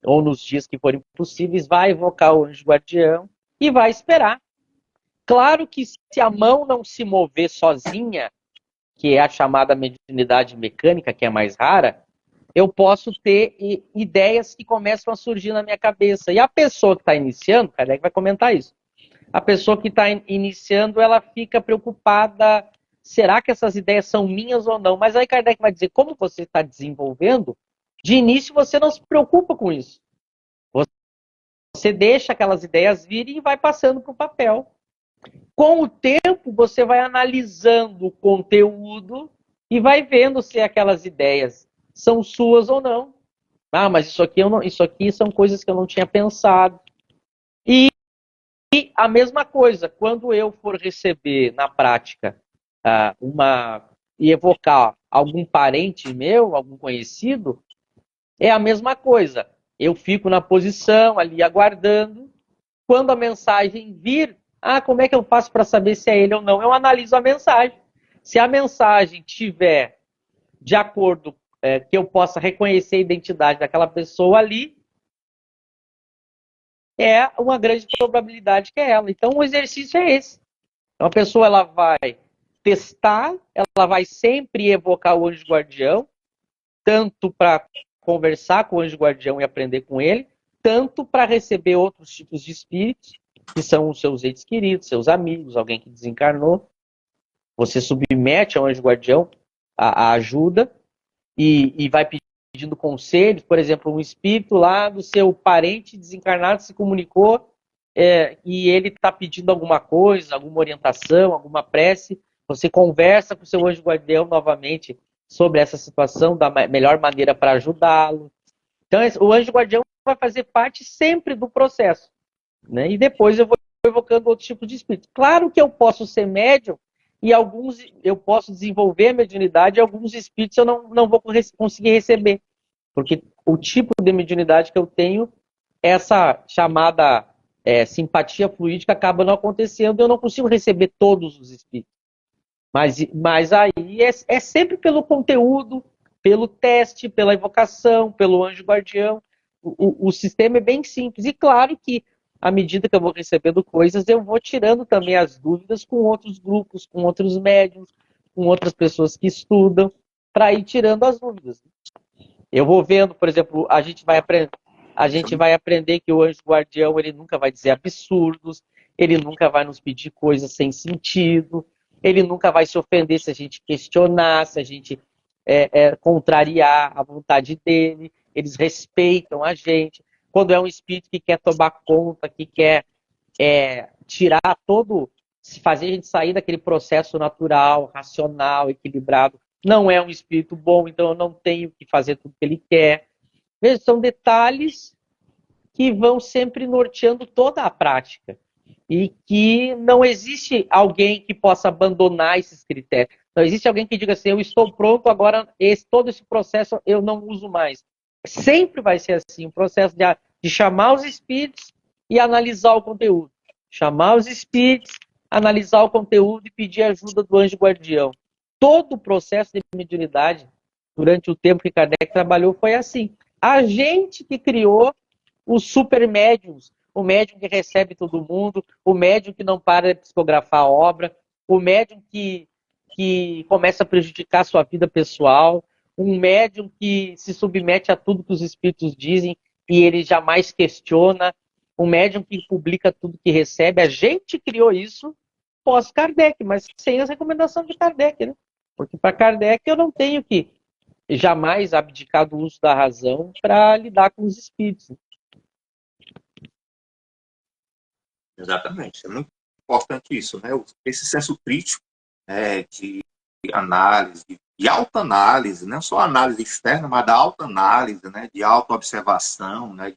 ou nos dias que forem possíveis, vai evocar o anjo guardião e vai esperar. Claro que se a mão não se mover sozinha, que é a chamada mediunidade mecânica, que é mais rara, eu posso ter ideias que começam a surgir na minha cabeça. E a pessoa que está iniciando, Kardec vai comentar isso, a pessoa que está iniciando, ela fica preocupada, será que essas ideias são minhas ou não? Mas aí Kardec vai dizer, como você está desenvolvendo, de início você não se preocupa com isso. Você deixa aquelas ideias virem e vai passando para o papel. Com o tempo, você vai analisando o conteúdo e vai vendo se aquelas ideias são suas ou não. Mas isso aqui são coisas que eu não tinha pensado. E a mesma coisa, quando eu for receber na prática e evocar algum parente meu, algum conhecido, é a mesma coisa. Eu fico na posição ali aguardando. Quando a mensagem vir, como é que eu faço para saber se é ele ou não? Eu analiso a mensagem. Se a mensagem tiver de acordo que eu possa reconhecer a identidade daquela pessoa ali, é uma grande probabilidade que é ela. Então o exercício é esse. Então a pessoa ela vai testar, ela vai sempre evocar o anjo guardião, tanto para conversar com o anjo guardião e aprender com ele, tanto para receber outros tipos de espíritos, que são os seus entes queridos, seus amigos, alguém que desencarnou. Você submete ao anjo guardião a ajuda e vai pedindo conselhos. Por exemplo, um espírito lá do seu parente desencarnado se comunicou e ele está pedindo alguma coisa, alguma orientação, alguma prece. Você conversa com o seu anjo guardião novamente sobre essa situação, da melhor maneira para ajudá-lo. Então, o anjo guardião vai fazer parte sempre do processo. Né? E depois eu vou evocando outros tipos de espíritos. Claro que eu posso ser médium e eu posso desenvolver a mediunidade e alguns espíritos eu não vou conseguir receber. Porque o tipo de mediunidade que eu tenho, essa chamada simpatia fluídica acaba não acontecendo e eu não consigo receber todos os espíritos. Mas aí é sempre pelo conteúdo, pelo teste, pela evocação, pelo anjo guardião. O sistema é bem simples. E claro que, à medida que eu vou recebendo coisas, eu vou tirando também as dúvidas com outros grupos, com outros médiums, com outras pessoas que estudam, para ir tirando as dúvidas. Eu vou vendo, por exemplo, a gente vai aprender que o anjo guardião ele nunca vai dizer absurdos, ele nunca vai nos pedir coisas sem sentido, ele nunca vai se ofender se a gente questionar, se a gente contrariar a vontade dele. Eles respeitam a gente. Quando é um espírito que quer tomar conta, que quer tirar fazer a gente sair daquele processo natural, racional, equilibrado, não é um espírito bom, então eu não tenho que fazer tudo que ele quer. Veja, são detalhes que vão sempre norteando toda a prática. E que não existe alguém que possa abandonar esses critérios. Não existe alguém que diga assim, eu estou pronto, agora todo esse processo eu não uso mais. Sempre vai ser assim, um processo de chamar os espíritos e analisar o conteúdo. Chamar os espíritos, analisar o conteúdo e pedir ajuda do anjo guardião. Todo o processo de mediunidade, durante o tempo que Kardec trabalhou, foi assim. A gente que criou os supermédiums, o médium que recebe todo mundo, o médium que não para de psicografar a obra, o médium que começa a prejudicar a sua vida pessoal, um médium que se submete a tudo que os espíritos dizem e ele jamais questiona, um médium que publica tudo que recebe. A gente criou isso pós-Kardec, mas sem as recomendações de Kardec, né? Porque para Kardec eu não tenho que jamais abdicar do uso da razão para lidar com os espíritos. Exatamente. É muito importante isso, né? Esse senso crítico, de análise, de autoanálise, não só análise externa, mas da autoanálise, né? De autoobservação, né?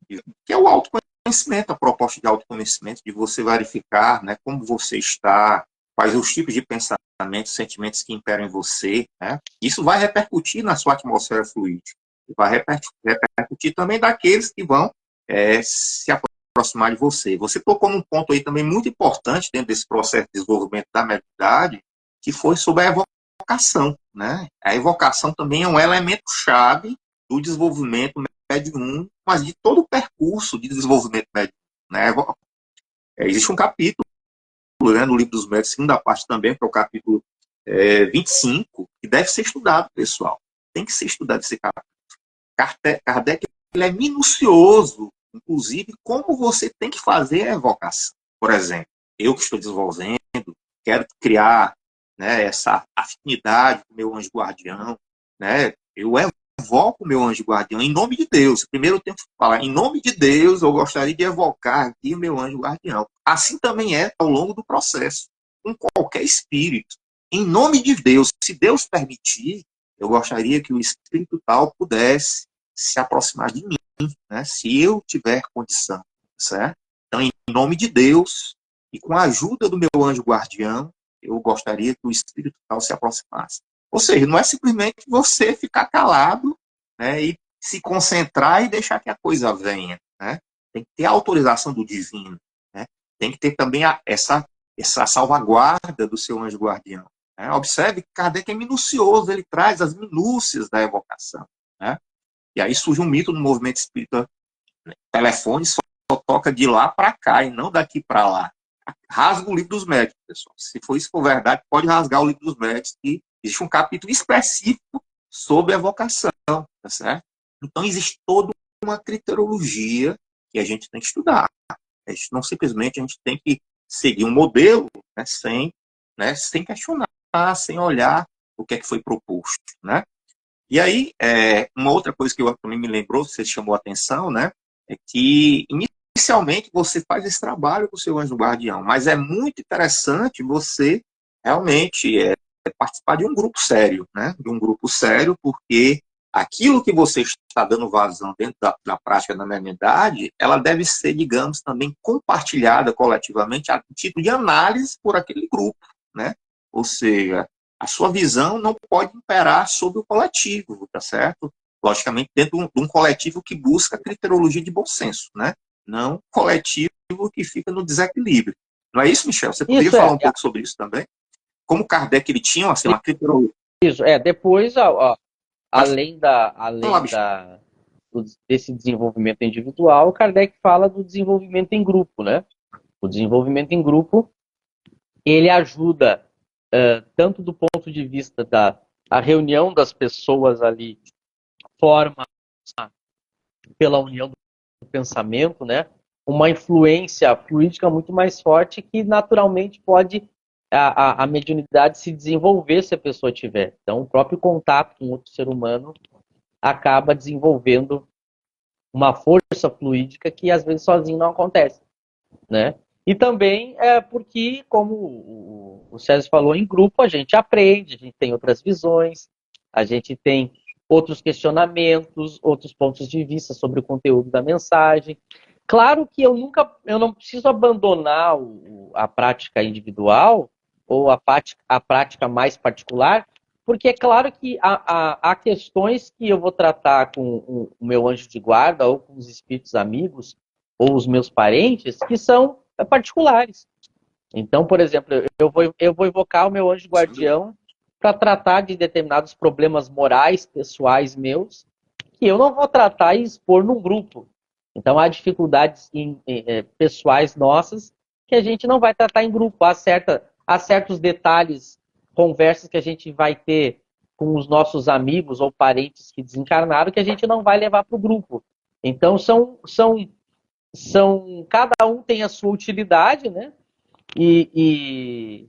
Que é o autoconhecimento, a proposta de autoconhecimento, de você verificar, né? Como você está, quais os tipos de pensamentos, sentimentos que imperam em você, né? Isso vai repercutir na sua atmosfera fluídica. Vai repercutir também daqueles que vão se aproximar de você. Você tocou num ponto aí também muito importante dentro desse processo de desenvolvimento da mediunidade, que foi sobre a evocação, né? A evocação também é um elemento-chave do desenvolvimento mediúnico, mas de todo o percurso de desenvolvimento mediúnico, né? Existe um capítulo, né, no Livro dos Médiuns, segunda parte também, que é o capítulo 25, que deve ser estudado, pessoal. Tem que ser estudado esse capítulo. Kardec ele é minucioso, inclusive, como você tem que fazer a evocação. Por exemplo, eu que estou desenvolvendo, quero criar, né, essa afinidade com o meu anjo guardião, né? Eu evoco o meu anjo guardião em nome de Deus. Primeiro eu tenho que falar, em nome de Deus, eu gostaria de evocar aqui o meu anjo guardião. Assim também é ao longo do processo, com qualquer espírito. Em nome de Deus, se Deus permitir, eu gostaria que o espírito tal pudesse se aproximar de mim, né? Se eu tiver condição, certo? Então, em nome de Deus e com a ajuda do meu anjo guardião, eu gostaria que o espírito tal se aproximasse. Ou seja, não é simplesmente você ficar calado, né, e se concentrar e deixar que a coisa venha, né? Tem que ter a autorização do divino, né? Tem que ter também essa salvaguarda do seu anjo guardião, né? Observe que Kardec é minucioso, ele traz as minúcias da evocação, né? E aí surge um mito no movimento espírita, né? Telefone só toca de lá para cá e não daqui para lá. Rasga o Livro dos Médiuns, pessoal. Se for isso for verdade, pode rasgar o Livro dos Médiuns, que existe um capítulo específico sobre a evocação, tá certo? Então existe toda uma criterologia que a gente tem que estudar. Não simplesmente a gente tem que seguir um modelo, sem questionar, sem olhar o que é que foi proposto, né? E aí, uma outra coisa que eu também me lembrou, você chamou a atenção, né, é que inicialmente você faz esse trabalho com o seu anjo guardião, mas é muito interessante você realmente participar de um grupo sério, né, de um grupo sério, porque aquilo que você está dando vazão dentro da prática da mediunidade, ela deve ser, digamos, também compartilhada coletivamente a título de análise por aquele grupo, né? Ou seja, a sua visão não pode imperar sobre o coletivo, tá certo? Logicamente, dentro de um coletivo que busca a criterologia de bom senso, né? Não coletivo que fica no desequilíbrio. Não é isso, Michel? Você poderia Isso falar um pouco sobre isso também? Como Kardec ele tinha assim, uma criterologia. isso. Depois, além Vamos lá, Michel. desse desenvolvimento individual, Kardec fala do desenvolvimento em grupo, né? O desenvolvimento em grupo, ele ajuda tanto do ponto de vista da a reunião das pessoas ali, forma pela união do pensamento, né? Uma influência fluídica muito mais forte que naturalmente pode a mediunidade se desenvolver se a pessoa tiver. Então, o próprio contato com outro ser humano acaba desenvolvendo uma força fluídica que às vezes sozinho não acontece, né? E também porque, como o César falou, em grupo a gente aprende, a gente tem outras visões, a gente tem outros questionamentos, outros pontos de vista sobre o conteúdo da mensagem. Claro que eu não preciso abandonar a prática individual ou a prática mais particular, porque é claro que há questões que eu vou tratar com o meu anjo de guarda ou com os espíritos amigos ou os meus parentes que são particulares. Então, por exemplo, eu vou invocar o meu anjo guardião para tratar de determinados problemas morais, pessoais meus, que eu não vou tratar e expor num grupo. Então, há dificuldades pessoais nossas que a gente não vai tratar em grupo. Há certos detalhes, conversas que a gente vai ter com os nossos amigos ou parentes que desencarnaram que a gente não vai levar para o grupo. Então, cada um tem a sua utilidade, né? E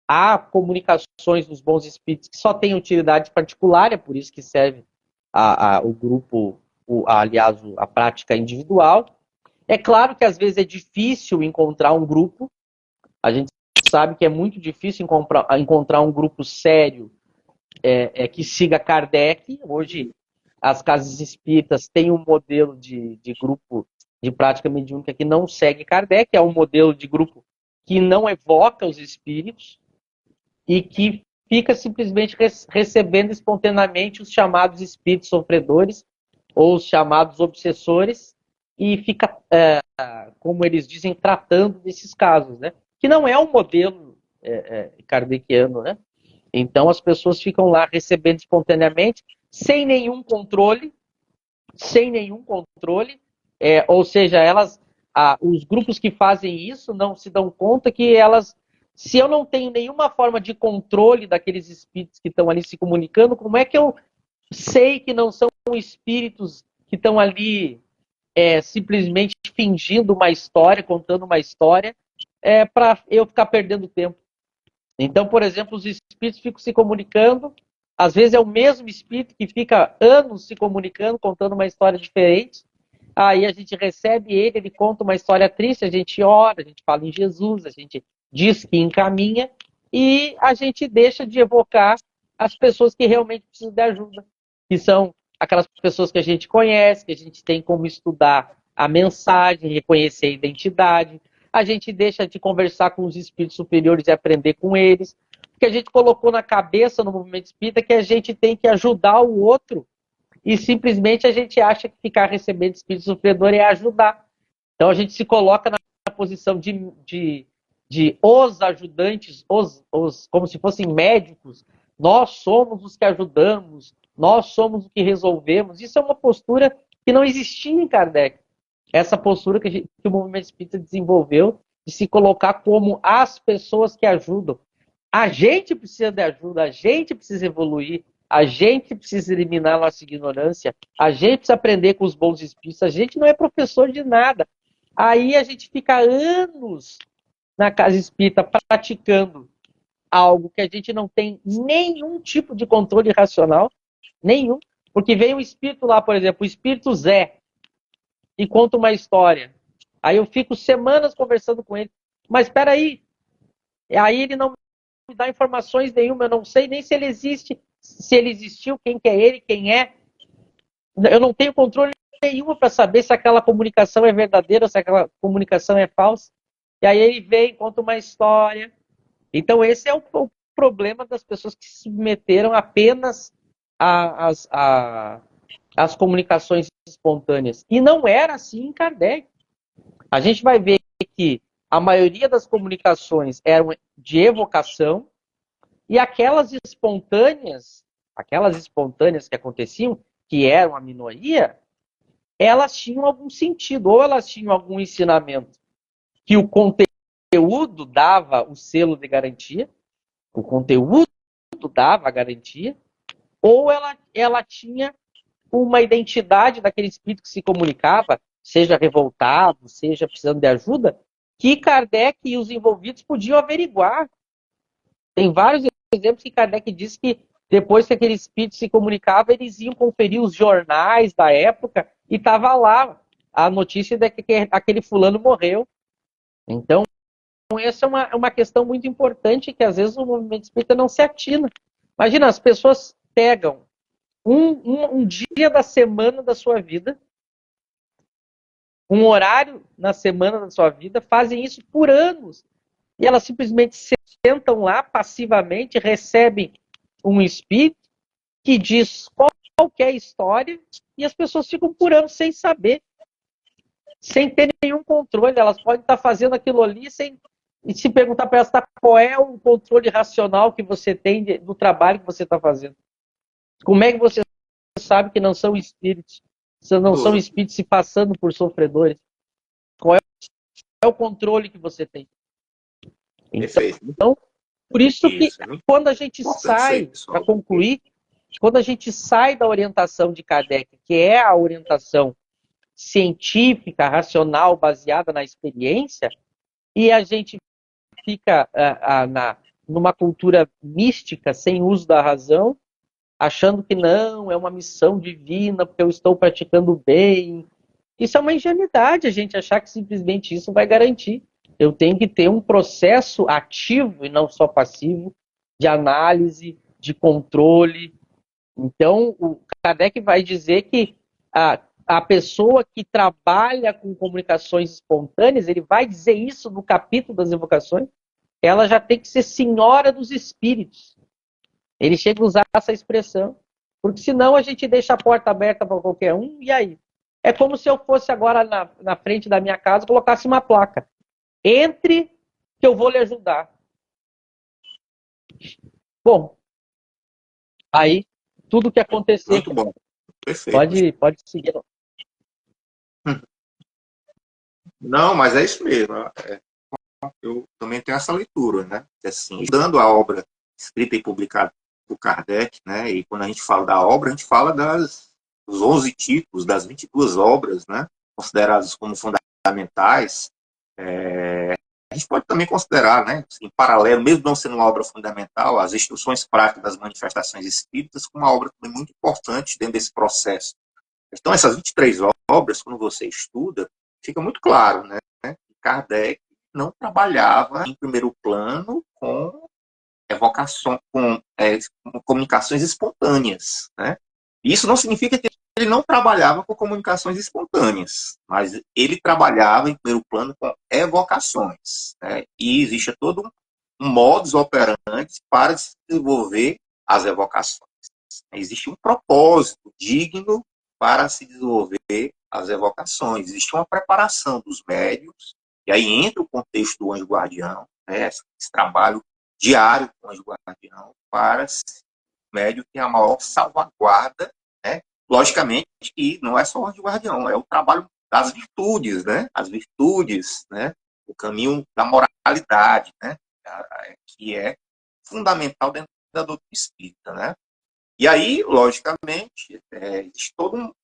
há comunicações dos bons espíritos que só têm utilidade particular, é por isso que serve o grupo, aliás, a prática individual. É claro que às vezes é difícil encontrar um grupo, a gente sabe que é muito difícil encontrar um grupo sério que siga Kardec. Hoje, as casas espíritas têm um modelo de grupo de prática mediúnica que não segue Kardec, é um modelo de grupo que não evoca os espíritos e que fica simplesmente recebendo espontaneamente os chamados espíritos sofredores ou os chamados obsessores e fica, como eles dizem, tratando desses casos, né? Que não é um modelo kardeciano, né? Então as pessoas ficam lá recebendo espontaneamente, sem nenhum controle, ou seja, os grupos que fazem isso não se dão conta que se eu não tenho nenhuma forma de controle daqueles espíritos que estão ali se comunicando, como é que eu sei que não são espíritos que estão ali simplesmente fingindo uma história, contando uma história, para eu ficar perdendo tempo? Então, por exemplo, os espíritos ficam se comunicando, às vezes é o mesmo espírito que fica anos se comunicando, contando uma história diferente. Aí a gente recebe ele conta uma história triste, a gente ora, a gente fala em Jesus, a gente diz que encaminha, e a gente deixa de evocar as pessoas que realmente precisam de ajuda, que são aquelas pessoas que a gente conhece, que a gente tem como estudar a mensagem, reconhecer a identidade. A gente deixa de conversar com os espíritos superiores e aprender com eles, porque a gente colocou na cabeça no movimento espírita que a gente tem que ajudar o outro, e simplesmente a gente acha que ficar recebendo espírito sofredor é ajudar. Então a gente se coloca na posição de os ajudantes, como se fossem médicos. Nós somos os que ajudamos, nós somos os que resolvemos. Isso é uma postura que não existia em Kardec. Essa postura que o movimento espírita desenvolveu de se colocar como as pessoas que ajudam. A gente precisa de ajuda, a gente precisa evoluir, a gente precisa eliminar a nossa ignorância, a gente precisa aprender com os bons espíritos, a gente não é professor de nada. Aí a gente fica anos na casa espírita praticando algo que a gente não tem nenhum tipo de controle racional, nenhum, porque vem um espírito lá, por exemplo, o espírito Zé, e conta uma história. Aí eu fico semanas conversando com ele, mas espera aí ele não me dá informações nenhuma, eu não sei nem se ele existe, se ele existiu, quem que é ele, quem é. Eu não tenho controle nenhum para saber se aquela comunicação é verdadeira, se aquela comunicação é falsa. E aí ele vem, conta uma história. Então esse é o problema das pessoas que se submeteram apenas às comunicações espontâneas. E não era assim em Kardec. A gente vai ver que a maioria das comunicações eram de evocação, e aquelas espontâneas que aconteciam, que eram a minoria, elas tinham algum sentido, ou elas tinham algum ensinamento que o conteúdo dava o selo de garantia, o conteúdo dava a garantia, ou ela tinha uma identidade daquele espírito que se comunicava, seja revoltado, seja precisando de ajuda, que Kardec e os envolvidos podiam averiguar. Tem vários exemplos que Kardec disse que depois que aquele espírito se comunicava, eles iam conferir os jornais da época e estava lá a notícia de que aquele fulano morreu. Então, essa é uma questão muito importante que às vezes o movimento espírita não se atina. Imagina, as pessoas pegam um dia da semana da sua vida, um horário na semana da sua vida, fazem isso por anos. E elas simplesmente sentam lá passivamente, recebem um espírito que diz qualquer história e as pessoas ficam por anos sem saber, sem ter nenhum controle. Elas podem estar fazendo aquilo ali e se perguntar para elas qual é o controle racional que você tem do trabalho que você está fazendo. Como é que você sabe que não são espíritos? Não são espíritos se passando por sofredores. Qual é o controle que você tem? Então, por isso que quando a gente sai, para concluir, quando a gente sai da orientação de Kardec, que é a orientação científica, racional, baseada na experiência, e a gente fica numa cultura mística, sem uso da razão, achando que não, é uma missão divina, porque eu estou praticando o bem. Isso é uma ingenuidade, a gente achar que simplesmente isso vai garantir. Eu tenho que ter um processo ativo e não só passivo, de análise, de controle. Então, o Kardec vai dizer que a pessoa que trabalha com comunicações espontâneas, ele vai dizer isso no capítulo das evocações, ela já tem que ser senhora dos espíritos. Ele chega a usar essa expressão, porque senão a gente deixa a porta aberta para qualquer um, e aí? É como se eu fosse agora na frente da minha casa, colocasse uma placa. Entre, que eu vou lhe ajudar. Bom, aí, tudo que acontecer... Muito bom. Perfeito. Pode seguir. Não, mas é isso mesmo. Eu também tenho essa leitura, né? Assim, estudando a obra escrita e publicada por Kardec, né? E quando a gente fala da obra, a gente fala dos 11 títulos, das 22 obras, né? Consideradas como fundamentais. A gente pode também considerar, né, em paralelo, mesmo não sendo uma obra fundamental, as instruções práticas das manifestações espíritas como uma obra também muito importante dentro desse processo. Então, essas 23 obras, quando você estuda, fica muito claro, né, que Kardec não trabalhava em primeiro plano com evocação, com comunicações espontâneas, né? Isso não significa que ele não trabalhava com comunicações espontâneas, mas ele trabalhava em primeiro plano com evocações, né? E existe todo um modus operandi para desenvolver as evocações. Existe um propósito digno para se desenvolver as evocações. Existe uma preparação dos médiuns, e aí entra o contexto do anjo guardião, né? Esse trabalho diário com o anjo guardião para o médium ter a maior salvaguarda, né? Logicamente que não é só o anjo guardião, é o trabalho das virtudes, né? As virtudes, né? O caminho da moralidade, né? Que é fundamental dentro da doutrina espírita, né? E aí, logicamente,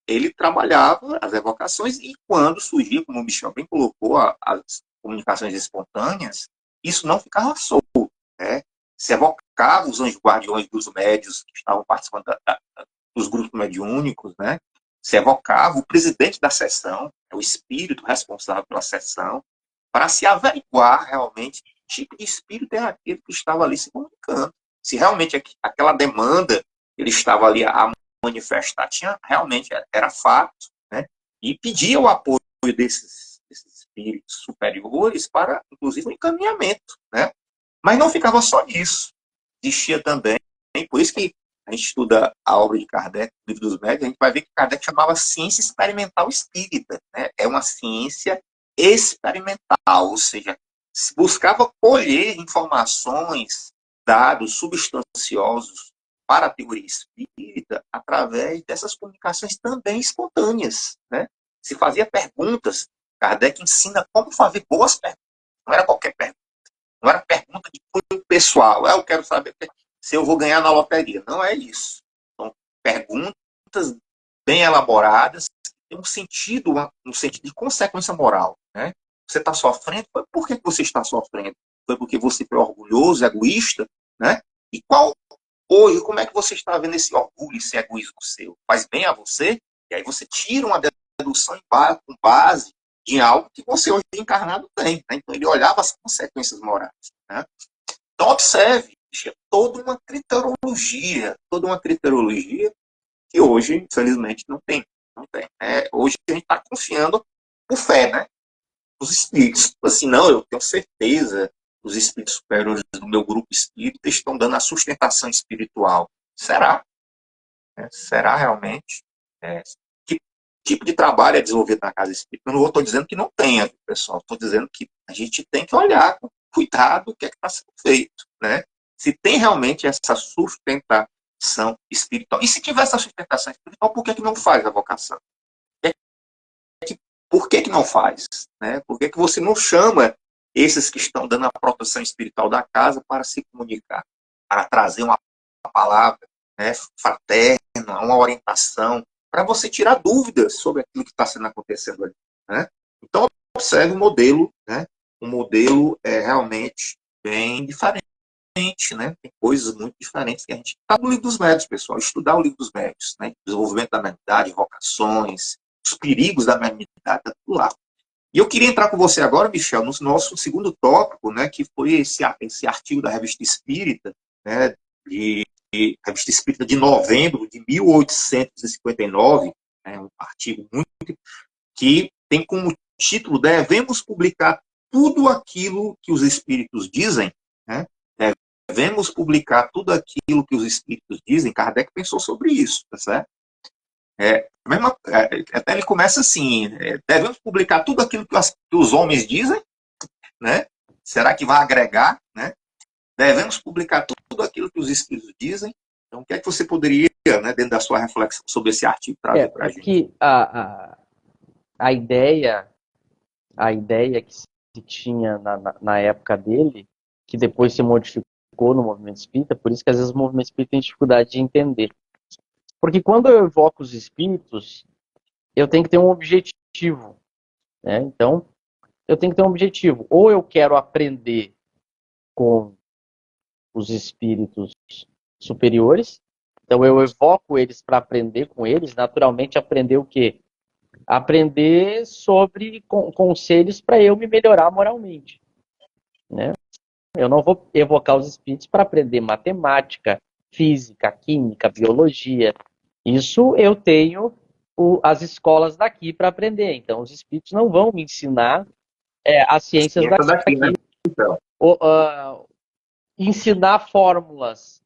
ele trabalhava as evocações e quando surgia, como o Michel bem colocou, as comunicações espontâneas, isso não ficava solto, né? Se evocava os anjos guardiões dos médios que estavam participando dos grupos mediúnicos, né? Se evocava o presidente da sessão, o espírito responsável pela sessão, para se averiguar realmente que tipo de espírito é aquele que estava ali se comunicando. Se realmente aquela demanda ele estava ali a manifestar, realmente era fato, né? E pedia o apoio desses espíritos superiores para, inclusive, o encaminhamento, né? Mas não ficava só nisso. Existia também, por isso que a gente estuda a obra de Kardec, o Livro dos Médiuns, a gente vai ver que Kardec chamava ciência experimental espírita, né? É uma ciência experimental, ou seja, buscava colher informações, dados substanciosos para a teoria espírita através dessas comunicações também espontâneas, né? Se fazia perguntas. Kardec ensina como fazer boas perguntas. Não era qualquer pergunta. Não era pergunta de cunho pessoal. Eu quero saber se eu vou ganhar na loteria. Não é isso. São perguntas bem elaboradas, que têm um sentido de consequência moral, né? Você está sofrendo, por que você está sofrendo? Foi porque você foi orgulhoso, egoísta, né? E hoje, como é que você está vendo esse orgulho, esse egoísmo seu? Faz bem a você? E aí você tira uma dedução com base em algo que você hoje encarnado tem, né? Então ele olhava as consequências morais, né? Então observe, toda uma criterologia que hoje, infelizmente, não tem. Não tem. Hoje a gente está confiando por fé, né? Os espíritos. Assim, não, eu tenho certeza, os espíritos superiores do meu grupo espírita estão dando a sustentação espiritual. Será? Será realmente? Que tipo de trabalho é desenvolvido na casa espírita? Eu não estou dizendo que não tenha, pessoal. Estou dizendo que a gente tem que olhar com cuidado o que é que está sendo feito, né? Se tem realmente essa sustentação espiritual. E se tiver essa sustentação espiritual, por que não faz a vocação? faz? Né? Por que você não chama esses que estão dando a proteção espiritual da casa para se comunicar, para trazer uma palavra, né, fraterna, uma orientação, para você tirar dúvidas sobre aquilo que está sendo acontecendo ali, né? Então, observe o modelo, né? O modelo é realmente bem diferente, né? Tem coisas muito diferentes que a gente está no livro dos médios, pessoal, estudar o livro dos médios, né? Desenvolvimento da mediunidade, vocações, os perigos da mediunidade, tá tudo lá. E eu queria entrar com você agora, Michel, no nosso segundo tópico, né, que foi esse artigo da Revista Espírita, né, Revista Espírita de novembro de 1859, né, um artigo muito que tem como título "Devemos publicar tudo aquilo que os espíritos dizem", né? Devemos publicar tudo aquilo que os espíritos dizem. Kardec pensou sobre isso, tá certo? Até ele começa assim: devemos publicar tudo aquilo que os homens dizem, né? Será que vai agregar, né? Devemos publicar tudo aquilo que os espíritos dizem. Então, o que é que você poderia, né, dentro da sua reflexão sobre esse artigo, trazer para a gente? Que a ideia que se tinha na época dele, que depois se modificou no movimento espírita, por isso que às vezes o movimento espírita tem dificuldade de entender. Porque quando eu evoco os espíritos, eu tenho que ter um objetivo, né? Então, eu tenho que ter um objetivo. Ou eu quero aprender com os espíritos superiores, então eu evoco eles para aprender com eles, naturalmente aprender o quê? Aprender sobre conselhos para eu me melhorar moralmente, né? Eu não vou evocar os espíritos para aprender matemática, física, química, biologia. Isso eu tenho as escolas daqui para aprender. Então, os espíritos não vão me ensinar as ciências daqui. Né? Então. Ensinar fórmulas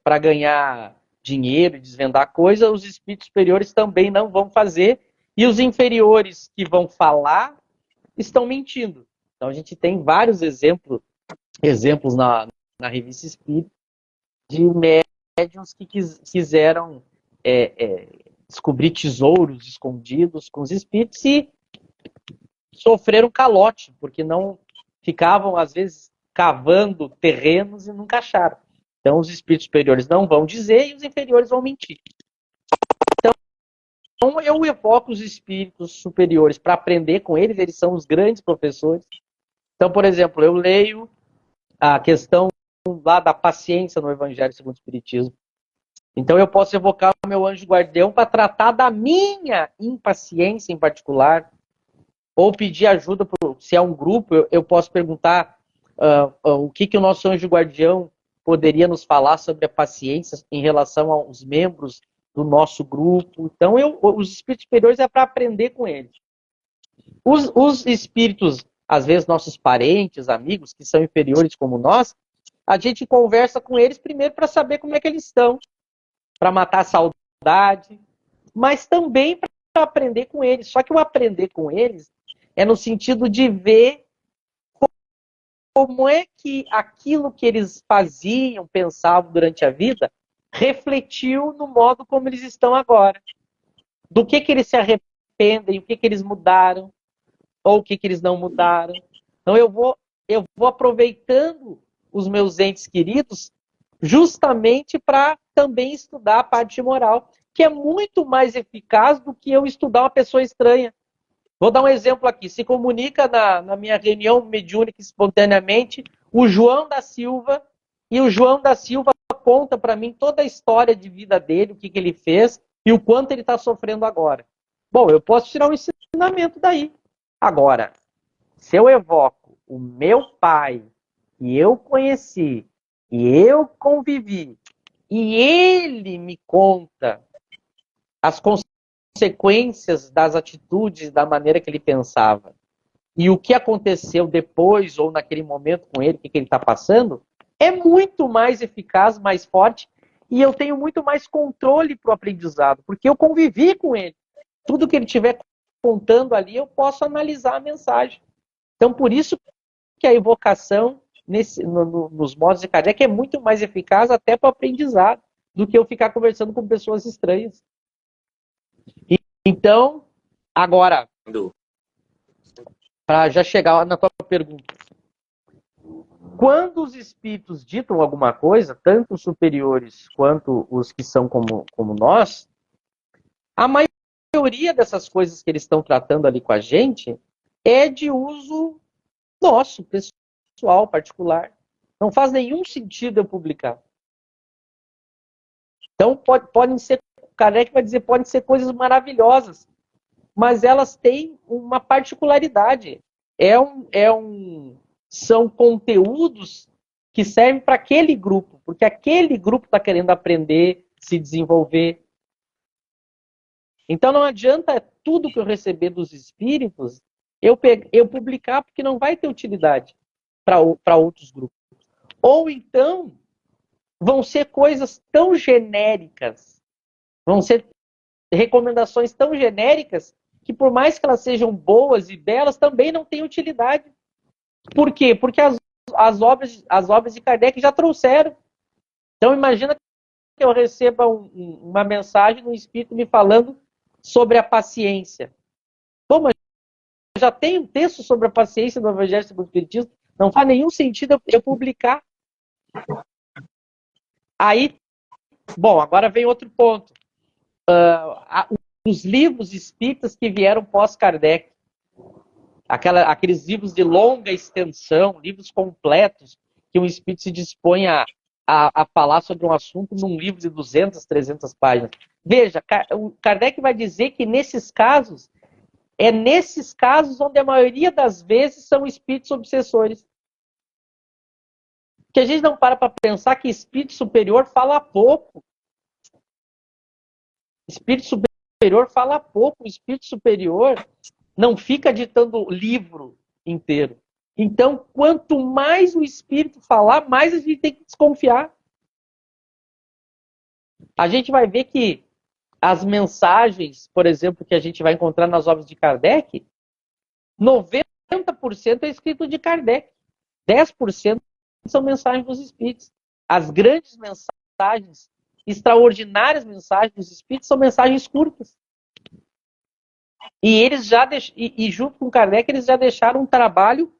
para ganhar dinheiro e desvendar coisas, os espíritos superiores também não vão fazer. E os inferiores que vão falar estão mentindo. Então, a gente tem vários exemplos na Revista Espírita de médiuns que quiseram descobrir tesouros escondidos com os espíritos e sofreram calote, porque não ficavam, às vezes, cavando terrenos e nunca acharam. Então, os espíritos superiores não vão dizer e os inferiores vão mentir. Então, eu evoco os espíritos superiores para aprender com eles, eles são os grandes professores. Então, por exemplo, eu leio a questão lá da paciência no Evangelho segundo o Espiritismo. Então, eu posso evocar o meu anjo guardião para tratar da minha impaciência em particular, ou pedir ajuda, se é um grupo, eu posso perguntar o que o nosso anjo guardião poderia nos falar sobre a paciência em relação aos membros do nosso grupo. Então, os espíritos superiores é para aprender com eles. Os espíritos, às vezes nossos parentes, amigos, que são inferiores como nós, a gente conversa com eles primeiro para saber como é que eles estão, para matar a saudade, mas também para aprender com eles. Só que o aprender com eles é no sentido de ver como é que aquilo que eles faziam, pensavam durante a vida, refletiu no modo como eles estão agora. Do que eles se arrependem, o que eles mudaram, ou o que eles não mudaram. Então eu vou aproveitando os meus entes queridos justamente para também estudar a parte moral, que é muito mais eficaz do que eu estudar uma pessoa estranha. Vou dar um exemplo aqui. Se comunica na minha reunião mediúnica espontaneamente o João da Silva, e o João da Silva conta para mim toda a história de vida dele, o que ele fez e o quanto ele está sofrendo agora. Bom, eu posso tirar um ensinamento daí. Agora, se eu evoco o meu pai, que eu conheci, e eu convivi, e ele me conta as consequências das atitudes, da maneira que ele pensava, e o que aconteceu depois ou naquele momento com ele, o que ele está passando, é muito mais eficaz, mais forte, e eu tenho muito mais controle para o aprendizado, porque eu convivi com ele. Tudo que ele estiver contando ali, eu posso analisar a mensagem. Então, por isso que a evocação nos modos de Kardec é muito mais eficaz até para o aprendizado do que eu ficar conversando com pessoas estranhas. Então, agora, para já chegar na tua pergunta. Quando os espíritos ditam alguma coisa, tanto os superiores quanto os que são como nós, a maioria dessas coisas que eles estão tratando ali com a gente é de uso nosso, pessoal, particular. Não faz nenhum sentido eu publicar. Então, podem ser, Kardec vai dizer, podem ser coisas maravilhosas, mas elas têm uma particularidade. São conteúdos que servem para aquele grupo, porque aquele grupo está querendo aprender, se desenvolver. Então não adianta tudo que eu receber dos espíritos eu publicar, porque não vai ter utilidade para outros grupos. Ou então vão ser coisas tão genéricas, vão ser recomendações tão genéricas que, por mais que elas sejam boas e belas, também não têm utilidade. Por quê? Porque as obras de Kardec já trouxeram. Então, imagina que eu receba uma mensagem no Espírito me falando sobre a paciência. Pô, mas já tem um texto sobre a paciência no Evangelho segundo o Espiritismo, não faz nenhum sentido eu publicar. Aí, bom, agora vem outro ponto. Os livros espíritas que vieram pós-Kardec, aqueles livros de longa extensão, livros completos, que um espírito se dispõe a falar sobre um assunto num livro de 200, 300 páginas. Veja, o Kardec vai dizer que nesses casos onde a maioria das vezes são espíritos obsessores. Que a gente não para pensar que espírito superior fala pouco. Espírito superior fala pouco. O espírito superior não fica ditando livro inteiro. Então, quanto mais o espírito falar, mais a gente tem que desconfiar. A gente vai ver que as mensagens, por exemplo, que a gente vai encontrar nas obras de Kardec, 90% é escrito de Kardec. 10% são mensagens dos espíritos. As grandes mensagens, extraordinárias mensagens dos espíritos são mensagens curtas. E eles já junto com Kardec, eles já deixaram um trabalho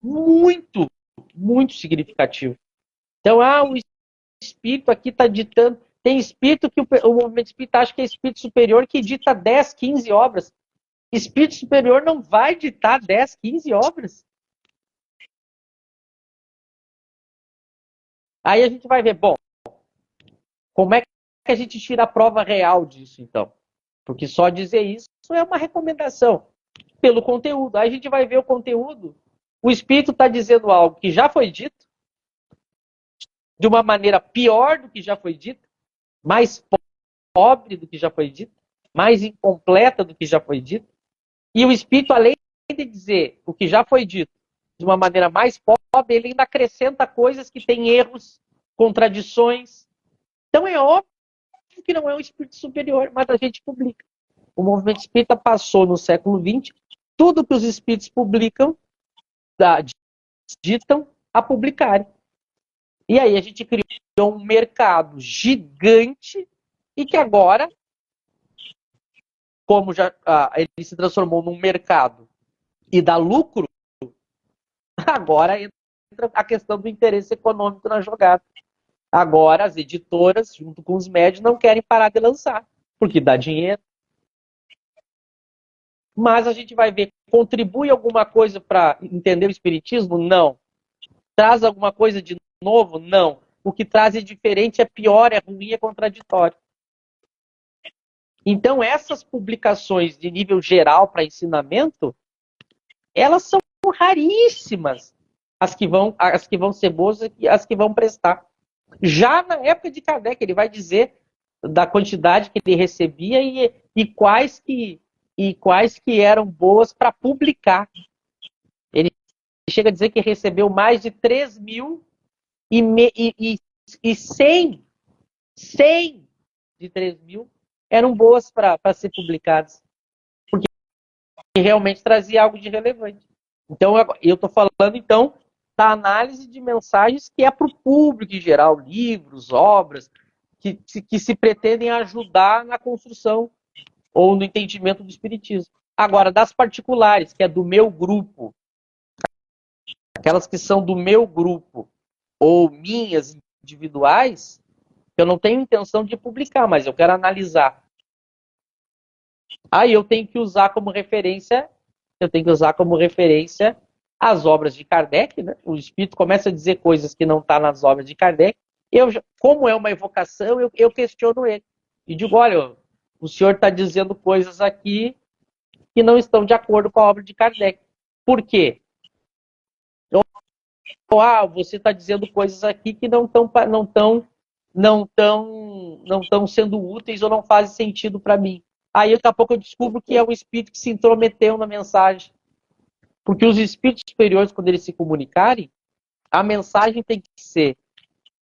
muito, muito significativo. Então, o espírito aqui está ditando. Tem espírito que o movimento espírita acha que é espírito superior que dita 10, 15 obras. Espírito superior não vai ditar 10, 15 obras. Aí a gente vai ver, bom, como é que a gente tira a prova real disso, então? Porque só dizer isso é uma recomendação pelo conteúdo. Aí a gente vai ver o conteúdo. O espírito está dizendo algo que já foi dito, de uma maneira pior do que já foi dito, mais pobre do que já foi dito, mais incompleta do que já foi dito. E o espírito, além de dizer o que já foi dito de uma maneira mais pobre, ele ainda acrescenta coisas que têm erros, contradições. Então é óbvio que não é um espírito superior, mas a gente publica. O movimento espírita passou no século XX, tudo que os espíritos publicam, ditam a publicarem. E aí a gente criou um mercado gigante e que agora, como já ele se transformou num mercado e dá lucro, agora entra a questão do interesse econômico na jogada. Agora as editoras, junto com os médios, não querem parar de lançar, porque dá dinheiro. Mas a gente vai ver, contribui alguma coisa para entender o espiritismo? Não. Traz alguma coisa de novo? Não. O que traz é diferente, é pior, é ruim, é contraditório. Então, essas publicações de nível geral para ensinamento, elas são raríssimas. As que vão ser boas e as que vão prestar. Já na época de Kardec, ele vai dizer da quantidade que ele recebia e quais que eram boas para publicar. Ele chega a dizer que recebeu mais de 3 mil e 100 de 3 mil eram boas para ser publicadas. Porque realmente trazia algo de relevante. Então, eu estou falando, então, da análise de mensagens que é para o público em geral, livros, obras, que se pretendem ajudar na construção ou no entendimento do espiritismo. Agora, das particulares, que é do meu grupo, aquelas que são do meu grupo, ou minhas individuais, eu não tenho intenção de publicar, mas eu quero analisar. Aí eu tenho que usar como referência, as obras de Kardec, né? O espírito começa a dizer coisas que não estão nas obras de Kardec. Como é uma evocação, eu questiono ele. E digo, olha, o senhor está dizendo coisas aqui que não estão de acordo com a obra de Kardec. Por quê? Você está dizendo coisas aqui que não estão sendo úteis ou não fazem sentido para mim. Aí daqui a pouco eu descubro que é o espírito que se intrometeu na mensagem. Porque os espíritos superiores, quando eles se comunicarem, a mensagem tem que ser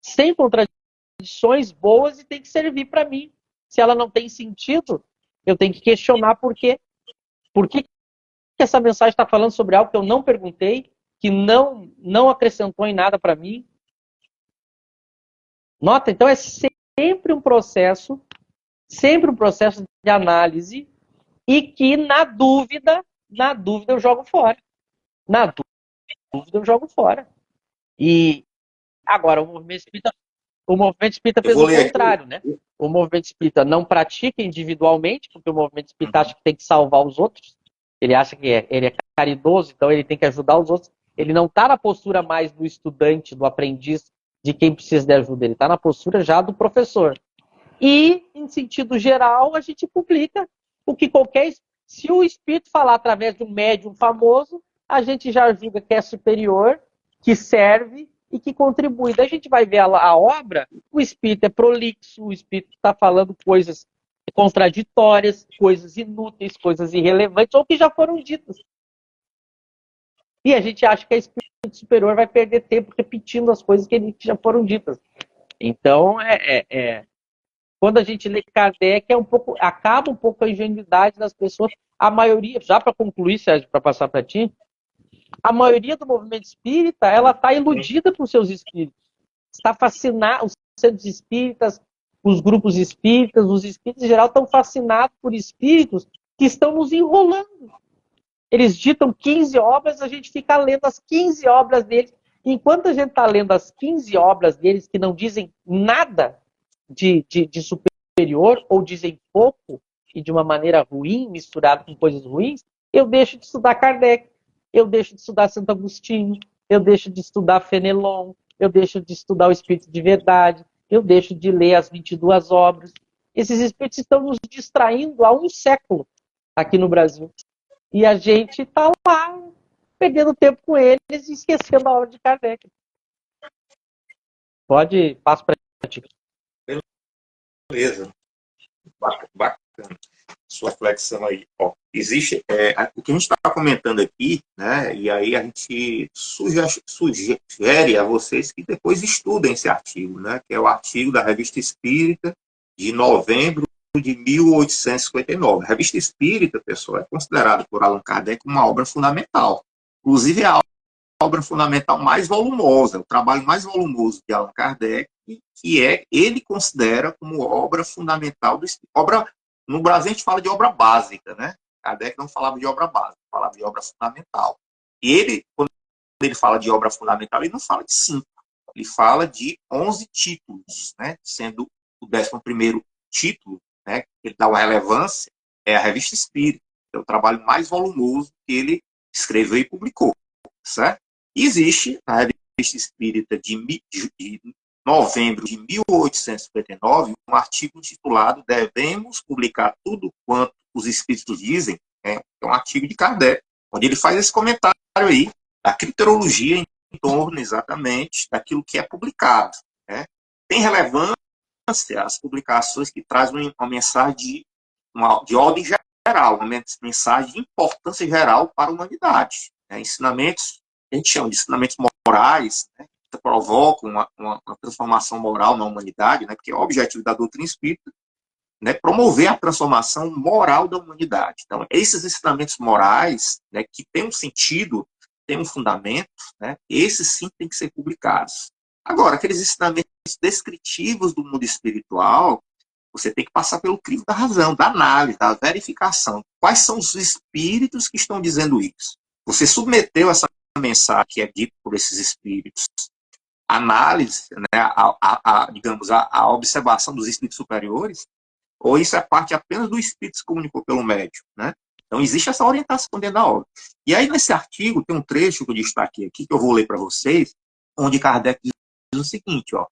sem contradições, boas, e tem que servir para mim. Se ela não tem sentido, eu tenho que questionar por quê. Por que essa mensagem está falando sobre algo que eu não perguntei, que não acrescentou em nada para mim? Nota, então é sempre um processo de análise, e que na dúvida eu jogo fora. Na dúvida eu jogo fora. E agora o movimento espírita fez o contrário, né? O movimento espírita não pratica individualmente, porque o movimento espírita acha que tem que salvar os outros. Ele acha que ele é caridoso, então ele tem que ajudar os outros. Ele não está na postura mais do estudante, do aprendiz, de quem precisa de ajuda. Ele está na postura já do professor. E, em sentido geral, a gente publica o que qualquer... Se o espírito falar através de um médium famoso, a gente já julga que é superior, que serve e que contribui. Daí a gente vai ver a obra, o espírito é prolixo, o espírito está falando coisas contraditórias, coisas inúteis, coisas irrelevantes, ou que já foram ditas. E a gente acha que a espírito superior vai perder tempo repetindo as coisas que já foram ditas. Então, quando a gente lê Kardec, acaba um pouco a ingenuidade das pessoas. A maioria, já para concluir, Sérgio, para passar para ti, a maioria do movimento espírita, ela está iludida com seus espíritos. Está fascinada, os centros espíritas, os grupos espíritas, os espíritos em geral estão fascinados por espíritos que estão nos enrolando. Eles ditam 15 obras, a gente fica lendo as 15 obras deles. Enquanto a gente está lendo as 15 obras deles que não dizem nada de superior, ou dizem pouco e de uma maneira ruim, misturado com coisas ruins, eu deixo de estudar Kardec, eu deixo de estudar Santo Agostinho, eu deixo de estudar Fenelon, eu deixo de estudar o Espírito de Verdade, eu deixo de ler as 22 obras. Esses espíritos estão nos distraindo há um século aqui no Brasil. E a gente está lá, perdendo tempo com eles e esquecendo a obra de Kardec. Passo para ti. Beleza. Bacana. Sua reflexão aí. Ó, existe, o que a gente está comentando aqui, né? E aí a gente sugere a vocês que depois estudem esse artigo, né? Que é o artigo da Revista Espírita de novembro de 1859. A Revista Espírita, pessoal, é considerada por Allan Kardec uma obra fundamental. Inclusive, é a obra fundamental mais volumosa, o trabalho mais volumoso de Allan Kardec, que ele considera como obra fundamental, no Brasil a gente fala de obra básica, né? Kardec não falava de obra básica, falava de obra fundamental. E ele, quando ele fala de obra fundamental, ele não fala de 5, ele fala de 11 títulos, né? Sendo o 11º título, né, que ele dá uma relevância, é a Revista Espírita, é o trabalho mais volumoso que ele escreveu e publicou, certo? E existe na Revista Espírita de novembro de 1859 um artigo intitulado Devemos publicar tudo quanto os espíritos dizem, é um artigo de Kardec, onde ele faz esse comentário aí da criterologia em torno exatamente daquilo que é publicado, né? Tem relevância as publicações que trazem uma mensagem de ordem geral, uma mensagem de importância geral para a humanidade, né? Ensinamentos, a gente chama de ensinamentos morais, né? Que provocam uma transformação moral na humanidade, né? Porque é o objetivo da doutrina espírita, né? Promover a transformação moral da humanidade. Então, esses ensinamentos morais, né, que têm um sentido, têm um fundamento, né? Esses sim têm que ser publicados. Agora, aqueles ensinamentos descritivos do mundo espiritual, você tem que passar pelo crivo da razão, da análise, da verificação. quais são os espíritos que estão dizendo isso. Você submeteu essa mensagem que é dita por esses espíritos, análise, né, digamos, a observação dos espíritos superiores, ou isso é parte apenas do espírito que se comunicou pelo médium, né? Então, existe essa orientação dentro da obra. E aí, nesse artigo, tem um trecho que eu destaquei aqui, que eu vou ler para vocês, onde Kardec diz o seguinte, ó: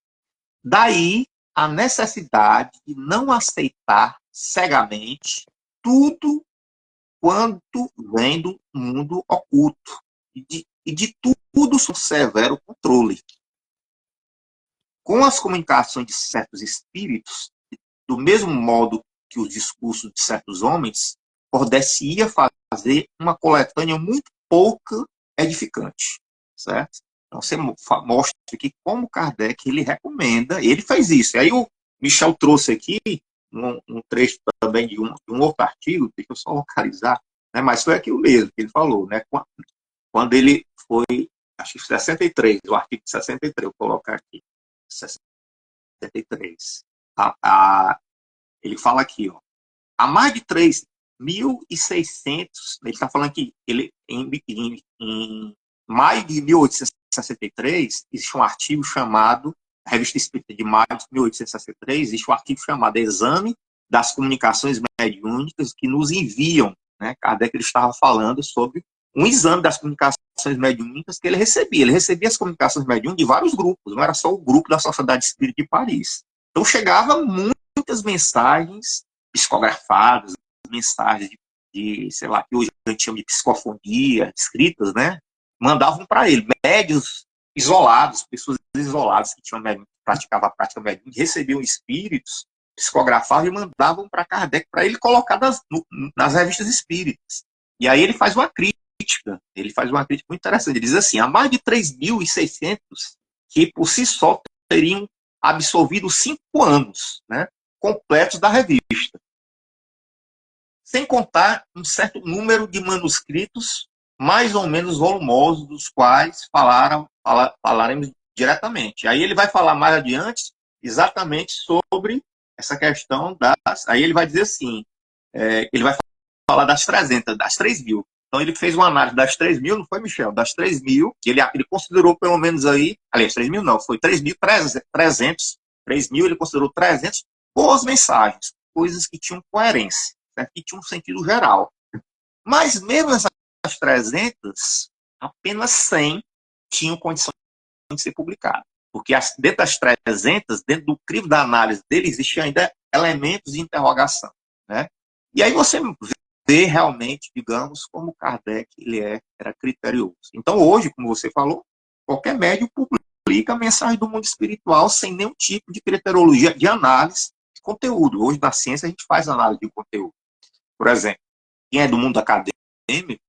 daí a necessidade de não aceitar cegamente tudo quanto vem do mundo oculto, e de tudo sob severo controle. Com as comunicações de certos espíritos, do mesmo modo que os discursos de certos homens, por-se-ia fazer uma coletânea muito pouco edificante, certo? Então, você mostra aqui como Kardec ele recomenda, ele fez isso. E aí o Michel trouxe aqui um trecho também de um outro artigo, deixa eu só localizar, né, mas foi aquilo mesmo que ele falou, né, quando ele foi, acho que 63, o artigo 63, vou colocar aqui, 63. Ele fala aqui, ó, há mais de 3.600, ele está falando que ele, em maio de 1863, existe um artigo chamado, a Revista Espírita de maio de 1863, existe um artigo chamado Exame das Comunicações Mediúnicas que nos enviam, né? Kardec ele estava falando sobre um exame das comunicações mediúnicas que ele recebia. Ele recebia as comunicações mediúnicas de vários grupos, não era só o grupo da Sociedade Espírita de Paris. Então chegava muitas mensagens psicografadas, mensagens sei lá, que hoje a gente chama de psicofonia, escritas, né? Mandavam para ele, médios isolados, pessoas isoladas que praticavam a prática médium, recebiam espíritos, psicografavam e mandavam para Kardec, para ele colocar nas revistas espíritas. E aí ele faz uma crítica muito interessante. Ele diz assim, há mais de 3.600 que por si só teriam absolvido 5 anos, né, completos da revista. Sem contar um certo número de manuscritos mais ou menos volumosos, dos quais falaremos diretamente. Aí ele vai falar mais adiante exatamente sobre essa questão das... Aí ele vai dizer assim, ele vai falar das 300, das 3.000. Então ele fez uma análise das 3.000, não foi, Michel? Das 3.000, ele considerou pelo menos aí, aliás, 3.000 não, foi 3.300, 3.000, ele considerou 300 boas mensagens, coisas que tinham coerência, né, que tinham um sentido geral. Mas mesmo essas 300, apenas 100 tinham condição de ser publicadas. Porque dentro das 300, dentro do crivo da análise dele, existiam ainda elementos de interrogação, né? E aí você vê realmente, digamos, como Kardec era criterioso. Então hoje, como você falou, qualquer médium publica a mensagem do mundo espiritual sem nenhum tipo de criteriologia de análise de conteúdo. Hoje na ciência a gente faz análise de conteúdo. Por exemplo, quem é do mundo acadêmico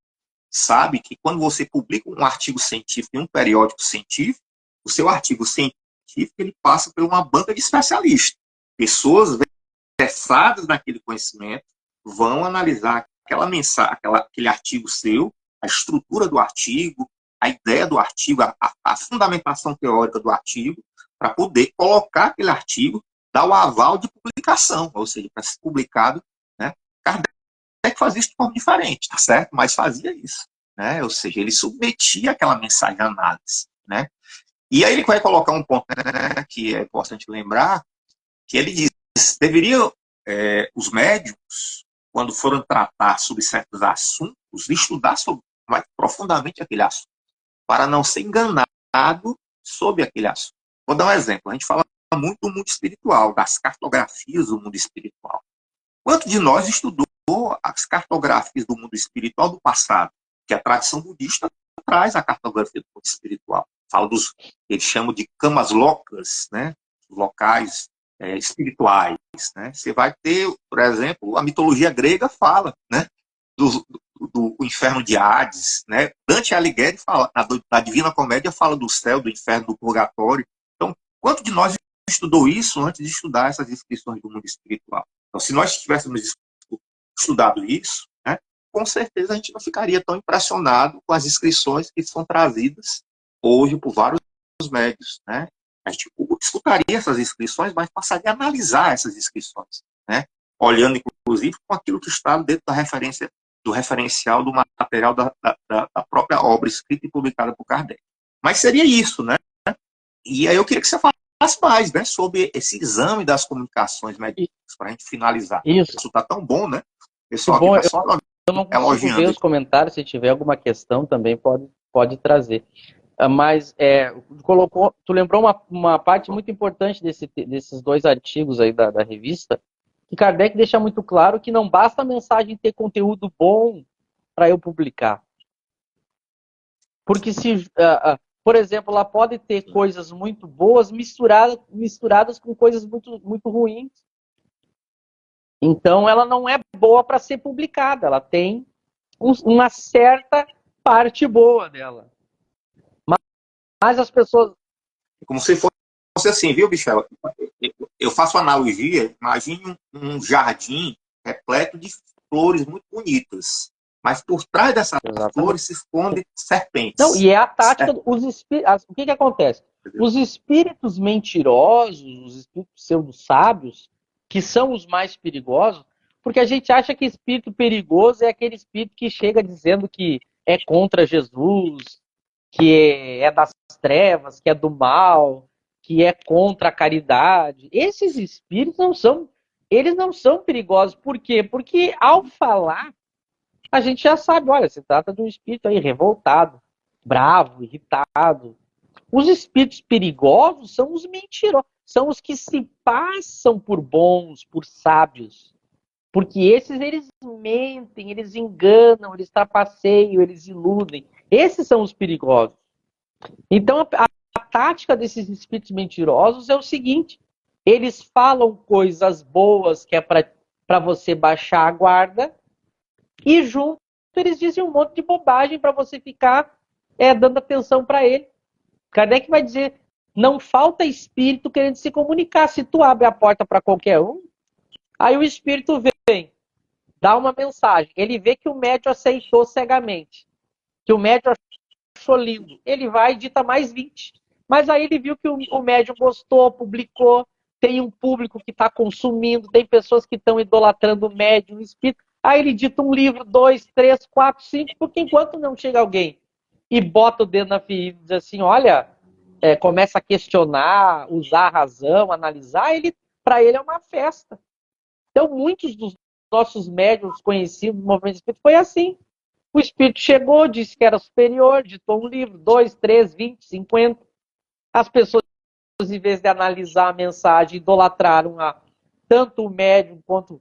sabe que quando você publica um artigo científico em um periódico científico, o seu artigo científico ele passa por uma banca de especialistas. Pessoas versadas naquele conhecimento vão analisar aquela mensagem, aquele artigo seu, a estrutura do artigo, a ideia do artigo, a fundamentação teórica do artigo, para poder colocar aquele artigo, dar o aval de publicação, ou seja, para ser publicado, né? Kardec fazia isso de forma diferente, tá certo? Mas fazia isso, né? Ou seja, ele submetia aquela mensagem à análise, né? E aí ele vai colocar um ponto, né, que é importante lembrar, que ele diz, deveriam os médicos, quando foram tratar sobre certos assuntos, estudar mais profundamente aquele assunto, para não ser enganado sobre aquele assunto. Vou dar um exemplo. A gente fala muito do mundo espiritual, das cartografias do mundo espiritual. Quanto de nós estudou as cartografias do mundo espiritual do passado? Que a tradição budista traz a cartografia do mundo espiritual. Fala eles chamam de camas locas, né? Locais espirituais, né? Você vai ter, por exemplo, a mitologia grega fala, né? Do inferno de Hades, né? Dante Alighieri fala, na Divina Comédia fala do céu, do inferno, do purgatório. Então, quanto de nós estudou isso antes de estudar essas inscrições do mundo espiritual? Então, se nós tivéssemos estudado isso, né, com certeza a gente não ficaria tão impressionado com as inscrições que são trazidas hoje por vários médios, né? A gente escutaria essas inscrições, mas passaria a analisar essas inscrições, né? olhando, inclusive, com aquilo que está dentro da referência, do referencial do material da própria obra escrita e publicada por Kardec. Mas seria isso, né? E aí eu queria que você falasse mais, né, sobre esse exame das comunicações mediúnicas, para a gente finalizar. Isso. Isso está tão bom, né? O Que pessoal aqui bom, está só eu não consigo ver elogiando. os comentários, se tiver alguma questão também pode trazer. Mas tu lembrou uma parte muito importante desses dois artigos aí da revista, que Kardec deixa muito claro que não basta a mensagem ter conteúdo bom para eu publicar. Porque por exemplo, ela pode ter coisas muito boas misturadas com coisas muito, muito ruins. Então, ela não é boa para ser publicada. Ela tem uma certa parte boa dela. Mas as pessoas... Como se fosse assim, viu, Michel? Eu faço analogia, imagine um jardim repleto de flores muito bonitas. Mas por trás dessas flores se escondem serpentes. Não, e é a tática dos espíritos. O que acontece? Os espíritos mentirosos, os espíritos pseudo-sábios, que são os mais perigosos, porque a gente acha que espírito perigoso é aquele espírito que chega dizendo que é contra Jesus, que é das trevas, que é do mal, que é contra a caridade. Esses espíritos eles não são perigosos. Por quê? Porque ao falar, a gente já sabe, olha, se trata de um espírito aí revoltado, bravo, irritado. Os espíritos perigosos são os mentirosos, são os que se passam por bons, por sábios. Porque esses, eles mentem, eles enganam, eles trapaceiam, eles iludem. Esses são os perigosos. Então, a tática desses espíritos mentirosos é o seguinte: eles falam coisas boas que é para você baixar a guarda, e junto eles dizem um monte de bobagem para você ficar dando atenção para ele. Kardec vai dizer, não falta espírito querendo se comunicar. Se tu abre a porta para qualquer um, aí o espírito vem, dá uma mensagem. Ele vê que o médium aceitou cegamente, que o médium achou lindo. Ele vai e dita mais 20. Mas aí ele viu que o médium gostou, publicou, tem um público que está consumindo, tem pessoas que estão idolatrando o médium, o espírito. Aí ele dita um livro, 2, 3, 4, 5, porque enquanto não chega alguém e bota o dedo na ferida e diz assim, olha, começa a questionar, usar a razão, analisar, para ele é uma festa. Então, muitos dos nossos médiuns conhecidos do movimento espírita foi assim. O espírito chegou, disse que era superior, ditou um livro, 2, 3, 20, 50. As pessoas, em vez de analisar a mensagem, idolatraram tanto o médium quanto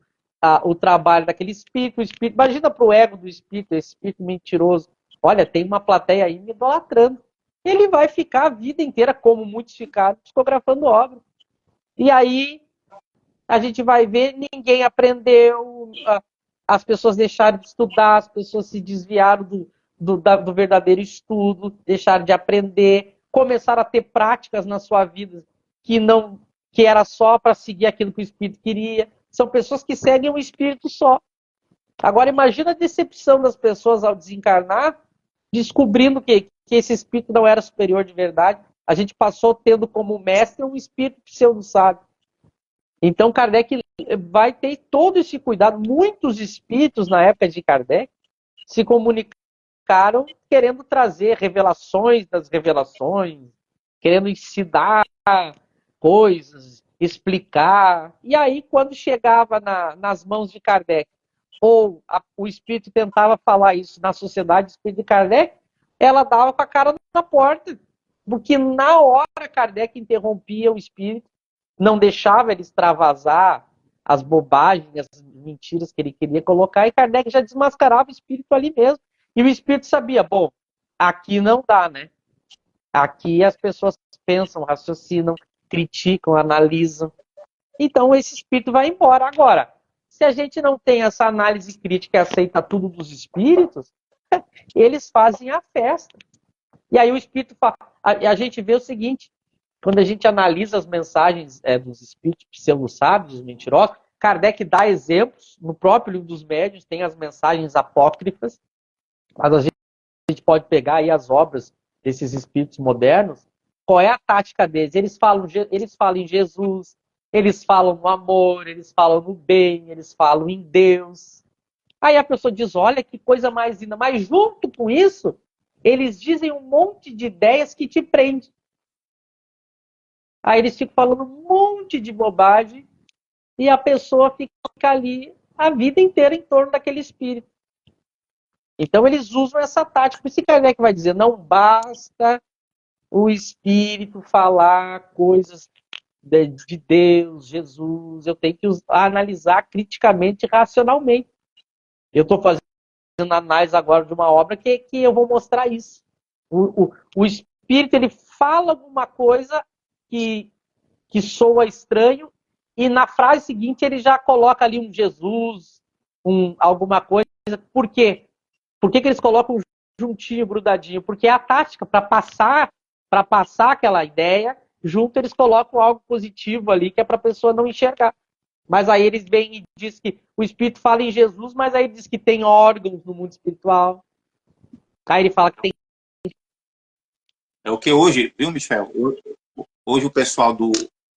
o trabalho daquele espírito. O espírito, imagina para o ego do espírito, esse espírito mentiroso. Olha, tem uma plateia aí me idolatrando. Ele vai ficar a vida inteira, como muitos ficaram, psicografando obra. E aí, a gente vai ver, ninguém aprendeu, as pessoas deixaram de estudar, as pessoas se desviaram do verdadeiro estudo, deixaram de aprender, começaram a ter práticas na sua vida que era só para seguir aquilo que o espírito queria. São pessoas que seguem um espírito só. Agora, imagina a decepção das pessoas ao desencarnar, descobrindo que esse espírito não era superior de verdade. A gente passou tendo como mestre um espírito pseudo-sábio. Então, Kardec vai ter todo esse cuidado. Muitos espíritos, na época de Kardec, se comunicaram querendo trazer revelações das revelações, querendo ensinar coisas, explicar. E aí, quando chegava nas mãos de Kardec, ou o espírito tentava falar isso na sociedade espírita de Kardec, ela dava com a cara na porta. Porque na hora Kardec interrompia o espírito, não deixava ele extravasar as bobagens, as mentiras que ele queria colocar, e Kardec já desmascarava o espírito ali mesmo. E o espírito sabia, bom, aqui não dá, né? Aqui as pessoas pensam, raciocinam, criticam, analisam. Então esse espírito vai embora. Agora, se a gente não tem essa análise crítica e aceita tudo dos espíritos, eles fazem a festa. E aí o espírito fala, a gente vê o seguinte, quando a gente analisa as mensagens dos espíritos pseudo-sábios, os mentirosos, Kardec dá exemplos, no próprio livro dos médiuns tem as mensagens apócrifas, mas a gente pode pegar aí as obras desses espíritos modernos. Qual é a tática deles? Eles falam em Jesus, eles falam no amor, eles falam no bem, eles falam em Deus. Aí a pessoa diz, olha que coisa mais linda. Mas junto com isso, eles dizem um monte de ideias que te prendem. Aí eles ficam falando um monte de bobagem e a pessoa fica ali a vida inteira em torno daquele espírito. Então eles usam essa tática. Por isso que Kardec vai dizer, não basta o espírito falar coisas de Deus, Jesus, eu tenho que analisar criticamente e racionalmente. Eu estou fazendo análise agora de uma obra que eu vou mostrar isso. O espírito, ele fala alguma coisa que soa estranho e na frase seguinte ele já coloca ali um Jesus, alguma coisa. Por quê? Por que eles colocam juntinho, grudadinho? Porque é a tática para passar aquela ideia, junto eles colocam algo positivo ali, que é para a pessoa não enxergar. Mas aí eles vêm e dizem que o Espírito fala em Jesus, mas aí diz que tem órgãos no mundo espiritual. Aí ele fala que tem... É o que hoje, viu, Michel? Hoje o pessoal do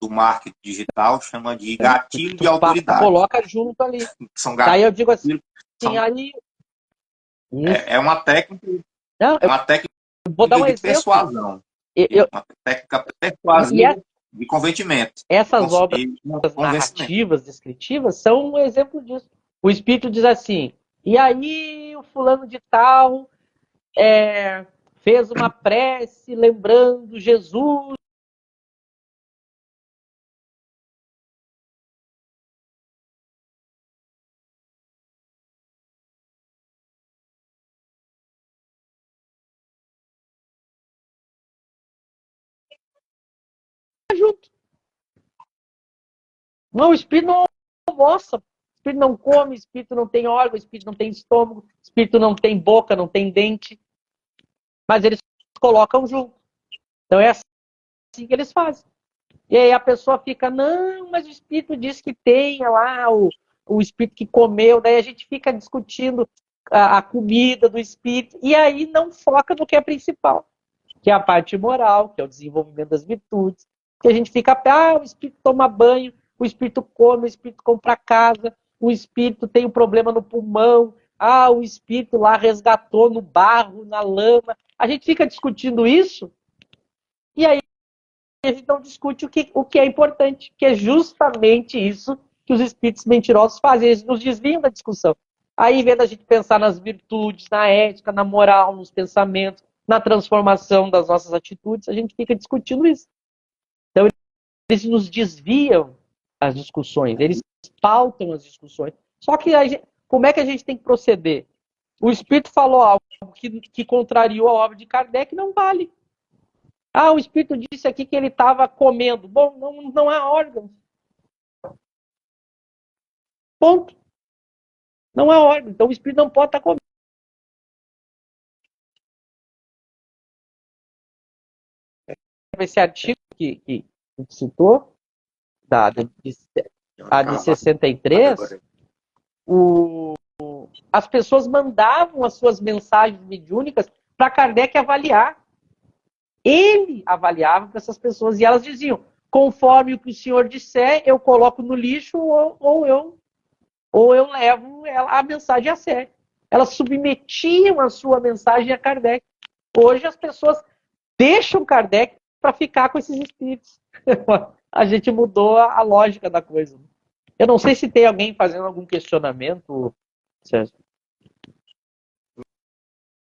marketing digital chama de gatilho de autoridade. Coloca junto ali. São Aí eu digo assim, são, aí... é uma técnica, não, é uma técnica vou dar um de exemplo. persuasão. Uma técnica persuasiva de convencimento. Essas obras narrativas, descritivas, são um exemplo disso. O Espírito diz assim, e aí o fulano de tal fez uma prece lembrando Jesus. Junto. Não, o Espírito não almoça, o Espírito não come, o Espírito não tem órgão, o Espírito não tem estômago, o Espírito não tem boca, não tem dente. Mas eles colocam junto. Então é assim que eles fazem. E aí a pessoa fica, não, mas o Espírito diz que tem lá o Espírito que comeu. Daí a gente fica discutindo a comida do Espírito. E aí não foca no que é principal, que é a parte moral, que é o desenvolvimento das virtudes. Que a gente fica, o Espírito toma banho, o Espírito come, o Espírito compra casa, o Espírito tem um problema no pulmão, o Espírito lá resgatou no barro, na lama. A gente fica discutindo isso, e aí a gente não discute o que é importante, que é justamente isso que os espíritos mentirosos fazem, eles nos desviam da discussão. Aí, em vez da gente pensar nas virtudes, na ética, na moral, nos pensamentos, na transformação das nossas atitudes, a gente fica discutindo isso. Então, eles nos desviam as discussões, eles pautam as discussões. Só que como é que a gente tem que proceder? O Espírito falou algo que contrariou a obra de Kardec, não vale. O Espírito disse aqui que ele estava comendo. Bom, não há órgãos. Ponto. Não há órgãos. Então o Espírito não pode estar comendo. Esse artigo que citou, a de 63, as pessoas mandavam as suas mensagens mediúnicas para Kardec avaliar. Ele avaliava para essas pessoas e elas diziam, conforme o que o senhor disser, eu coloco no lixo ou eu levo a mensagem a sério. Elas submetiam a sua mensagem a Kardec. Hoje as pessoas deixam Kardec para ficar com esses espíritos. A gente mudou a lógica da coisa. Eu não sei se tem alguém fazendo algum questionamento, Sérgio.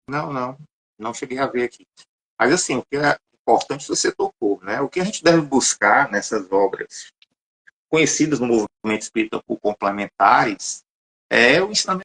Não cheguei a ver aqui. Mas assim, o que é importante você tocou, né? O que a gente deve buscar nessas obras conhecidas no movimento espírita por complementares é o ensinamento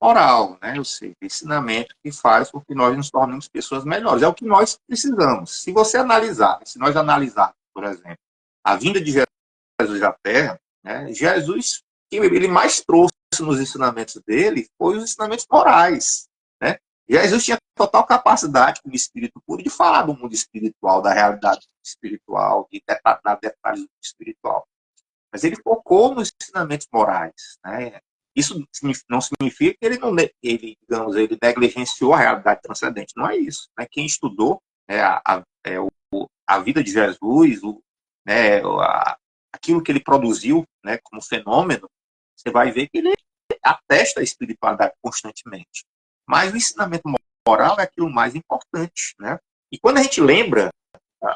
moral, né? Ou seja, o ensinamento que faz com que nós nos tornemos pessoas melhores. É o que nós precisamos. Se você analisar, se nós analisarmos, por exemplo, a vinda de Jesus à Terra, né? Jesus, que ele mais trouxe nos ensinamentos dele foi os ensinamentos morais, né? Jesus tinha total capacidade, como espírito puro, de falar do mundo espiritual, da realidade espiritual, de dar detalhes do espiritual. Mas ele focou nos ensinamentos morais, né? Isso não significa que ele negligenciou a realidade transcendente. Não é isso. Né? Quem estudou, né, a vida de Jesus, né, aquilo que ele produziu, né, como fenômeno, você vai ver que ele atesta a espiritualidade constantemente. Mas o ensinamento moral é aquilo mais importante, né? E quando a gente lembra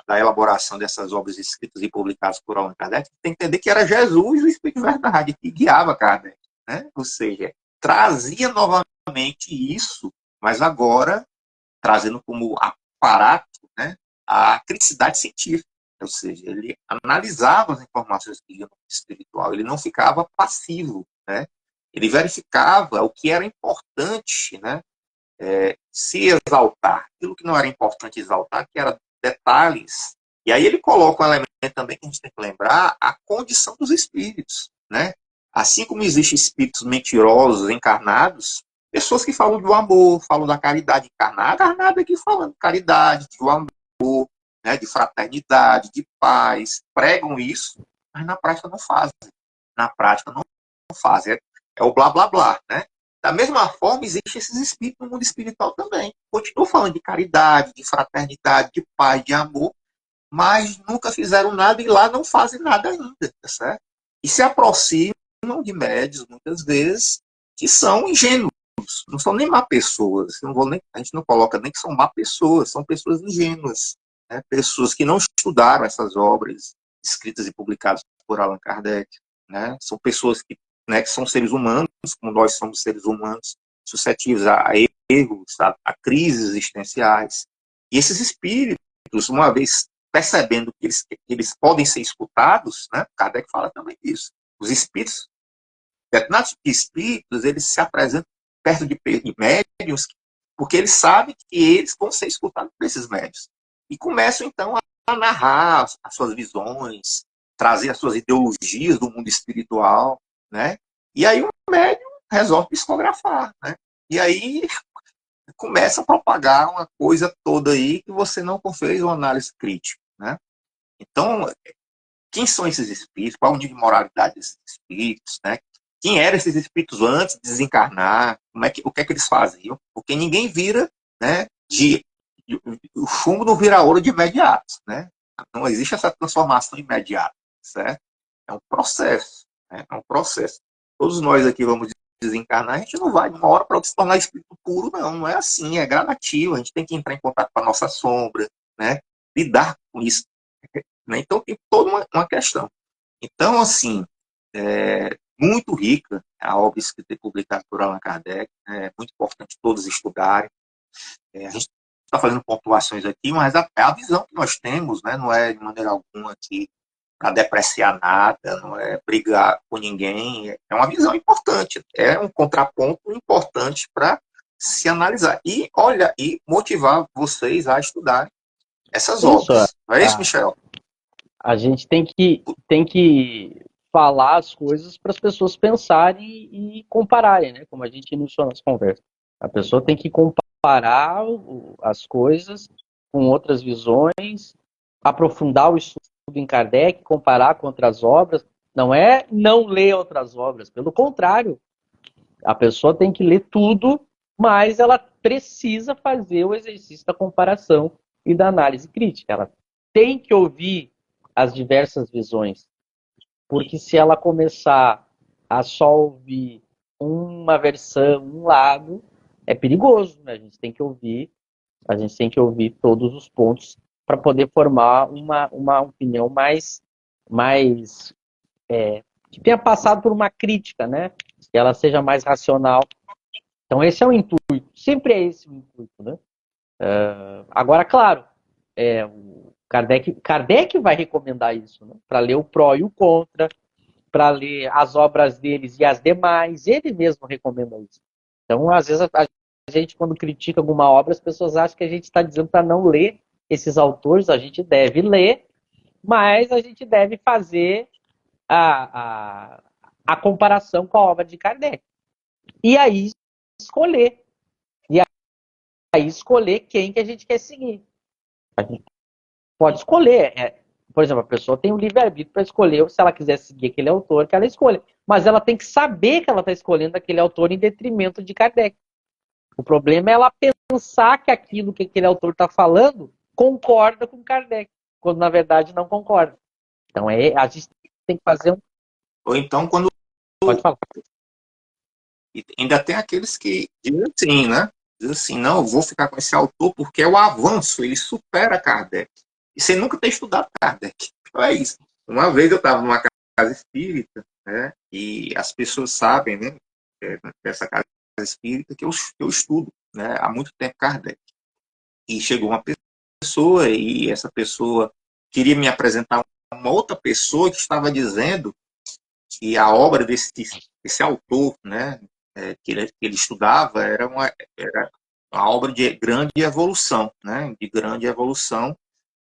da elaboração dessas obras escritas e publicadas por Allan Kardec, tem que entender que era Jesus, o Espírito de Verdade, que guiava Kardec, né? Ou seja, trazia novamente isso, mas agora trazendo como aparato, né, a criticidade científica. Ou seja, ele analisava as informações que vinham no espiritual, ele não ficava passivo, né? Ele verificava o que era importante, né? Se exaltar, aquilo que não era importante exaltar, que era detalhes. E aí ele coloca um elemento também que a gente tem que lembrar, a condição dos espíritos, né? Assim como existem espíritos mentirosos, encarnados, pessoas que falam do amor, falam da caridade encarnada aqui falando de caridade, do amor, né, de fraternidade, de paz, pregam isso, mas na prática não fazem. Na prática não fazem. É o blá blá blá, né? Da mesma forma, existem esses espíritos no mundo espiritual também. Continuam falando de caridade, de fraternidade, de paz, de amor, mas nunca fizeram nada e lá não fazem nada ainda, tá certo? E se aproximam de médios, muitas vezes, que são ingênuos, não são nem má pessoas, a gente não coloca nem que são má pessoas, são pessoas ingênuas, né? Pessoas que não estudaram essas obras escritas e publicadas por Allan Kardec, né? São pessoas que, né, que são seres humanos, como nós somos seres humanos, suscetíveis a erros, a crises existenciais. E esses espíritos, uma vez percebendo que eles podem ser escutados, né, Kardec fala também disso. Os espíritos, determinados espíritos, eles se apresentam perto de médiuns, porque eles sabem que eles vão ser escutados por esses médiuns. E começam, então, a narrar as suas visões, trazer as suas ideologias do mundo espiritual, né? E aí o médium resolve psicografar, né? E aí começa a propagar uma coisa toda aí que você não fez uma análise crítica, né? Então, quem são esses espíritos? Qual é o nível de moralidade desses espíritos, né? Quem eram esses espíritos antes de desencarnar? O que é que eles faziam? Porque ninguém vira, né? O chumbo não vira ouro de imediato, né? Não existe essa transformação imediata, certo? É um processo, né? É um processo. Todos nós aqui vamos desencarnar, a gente não vai de uma hora para outra se tornar espírito puro, não é assim, é gradativo, a gente tem que entrar em contato com a nossa sombra, né? Lidar com isso, né? Então tem toda uma questão. Então, assim, muito rica a obra escrita e publicada por Allan Kardec, é muito importante todos estudarem. A gente está fazendo pontuações aqui, mas a visão que nós temos, né, não é de maneira alguma aqui para depreciar nada, não é brigar com ninguém, é uma visão importante, é um contraponto importante para se analisar e, olha, e motivar vocês a estudarem essas Isso, obras. Não é isso, Michel? a gente tem que falar as coisas para as pessoas pensarem e compararem, né? Como a gente iniciou nas conversas. A pessoa tem que comparar as coisas com outras visões, aprofundar o estudo em Kardec, comparar com outras obras. Não é não ler outras obras, pelo contrário, a pessoa tem que ler tudo, mas ela precisa fazer o exercício da comparação e da análise crítica. Ela tem que ouvir as diversas visões, porque se ela começar a só ouvir uma versão, um lado, é perigoso, né? A gente tem que ouvir todos os pontos para poder formar uma opinião mais que tenha passado por uma crítica, né? Que ela seja mais racional. Então esse é o intuito, sempre é esse o intuito, né? Agora, claro, o Kardec vai recomendar isso, né? Para ler o pró e o contra, para ler as obras deles e as demais, ele mesmo recomenda isso. Então, às vezes, a gente, quando critica alguma obra, as pessoas acham que a gente está dizendo para não ler esses autores, a gente deve ler, mas a gente deve fazer a comparação com a obra de Kardec. E aí escolher. E aí escolher quem que a gente quer seguir. A gente pode escolher. Por exemplo, a pessoa tem o livre-arbítrio para escolher se ela quiser seguir aquele autor, que ela escolha. Mas ela tem que saber que ela está escolhendo aquele autor em detrimento de Kardec. O problema é ela pensar que aquilo que aquele autor está falando concorda com Kardec, quando na verdade não concorda. Então a gente tem que fazer um. Ou então, quando. Pode falar. E ainda tem aqueles que dizem assim, né? Dizem assim, não, eu vou ficar com esse autor porque é o avanço, ele supera Kardec. E sem nunca ter estudado Kardec. Então é isso. Uma vez eu estava numa casa espírita, né? E as pessoas sabem, né? Dessa casa espírita que eu estudo, né? Há muito tempo Kardec. E chegou uma pessoa e essa pessoa queria me apresentar uma outra pessoa que estava dizendo que a obra desse autor, né, que ele estudava, era uma obra de grande evolução, né, de grande evolução,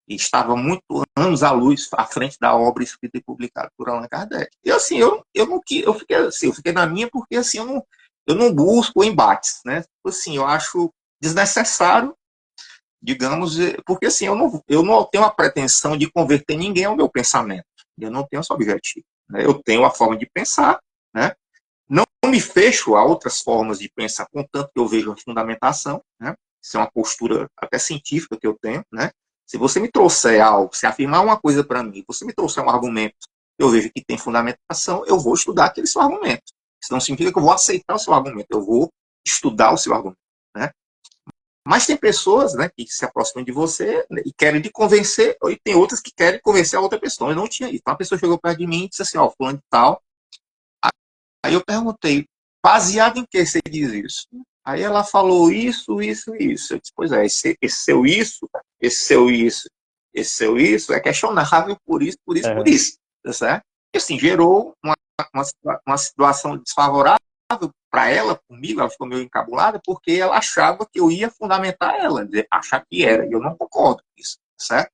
e estava muito anos à luz à frente da obra escrita e publicada por Allan Kardec. E assim, eu fiquei na minha porque assim, eu não busco embates, né? Assim, eu acho desnecessário, digamos, porque assim, eu não tenho a pretensão de converter ninguém ao meu pensamento. Eu não tenho esse objetivo. Né? Eu tenho a forma de pensar, né? Não me fecho a outras formas de pensar, contanto que eu vejo a fundamentação, né? Isso é uma postura até científica que eu tenho, né? Se você me trouxer algo, se afirmar uma coisa para mim, você me trouxer um argumento, eu vejo que tem fundamentação, eu vou estudar aquele seu argumento. Isso não significa que eu vou aceitar o seu argumento, eu vou estudar o seu argumento, né? Mas tem pessoas, né, que se aproximam de você, né, e querem te convencer, e tem outras que querem convencer a outra pessoa. Eu não tinha isso. Então, a pessoa chegou perto de mim e disse assim, ó, fulano de tal. Aí eu perguntei, baseado em que você diz isso? Aí ela falou isso, isso, isso. Eu disse, pois é, esse seu isso, esse seu isso, esse seu isso é questionável por isso, por isso, por isso. Tá certo? E assim, gerou uma situação desfavorável para ela, comigo, ela ficou meio encabulada, porque ela achava que eu ia fundamentar ela, achar que era, e eu não concordo com isso, certo?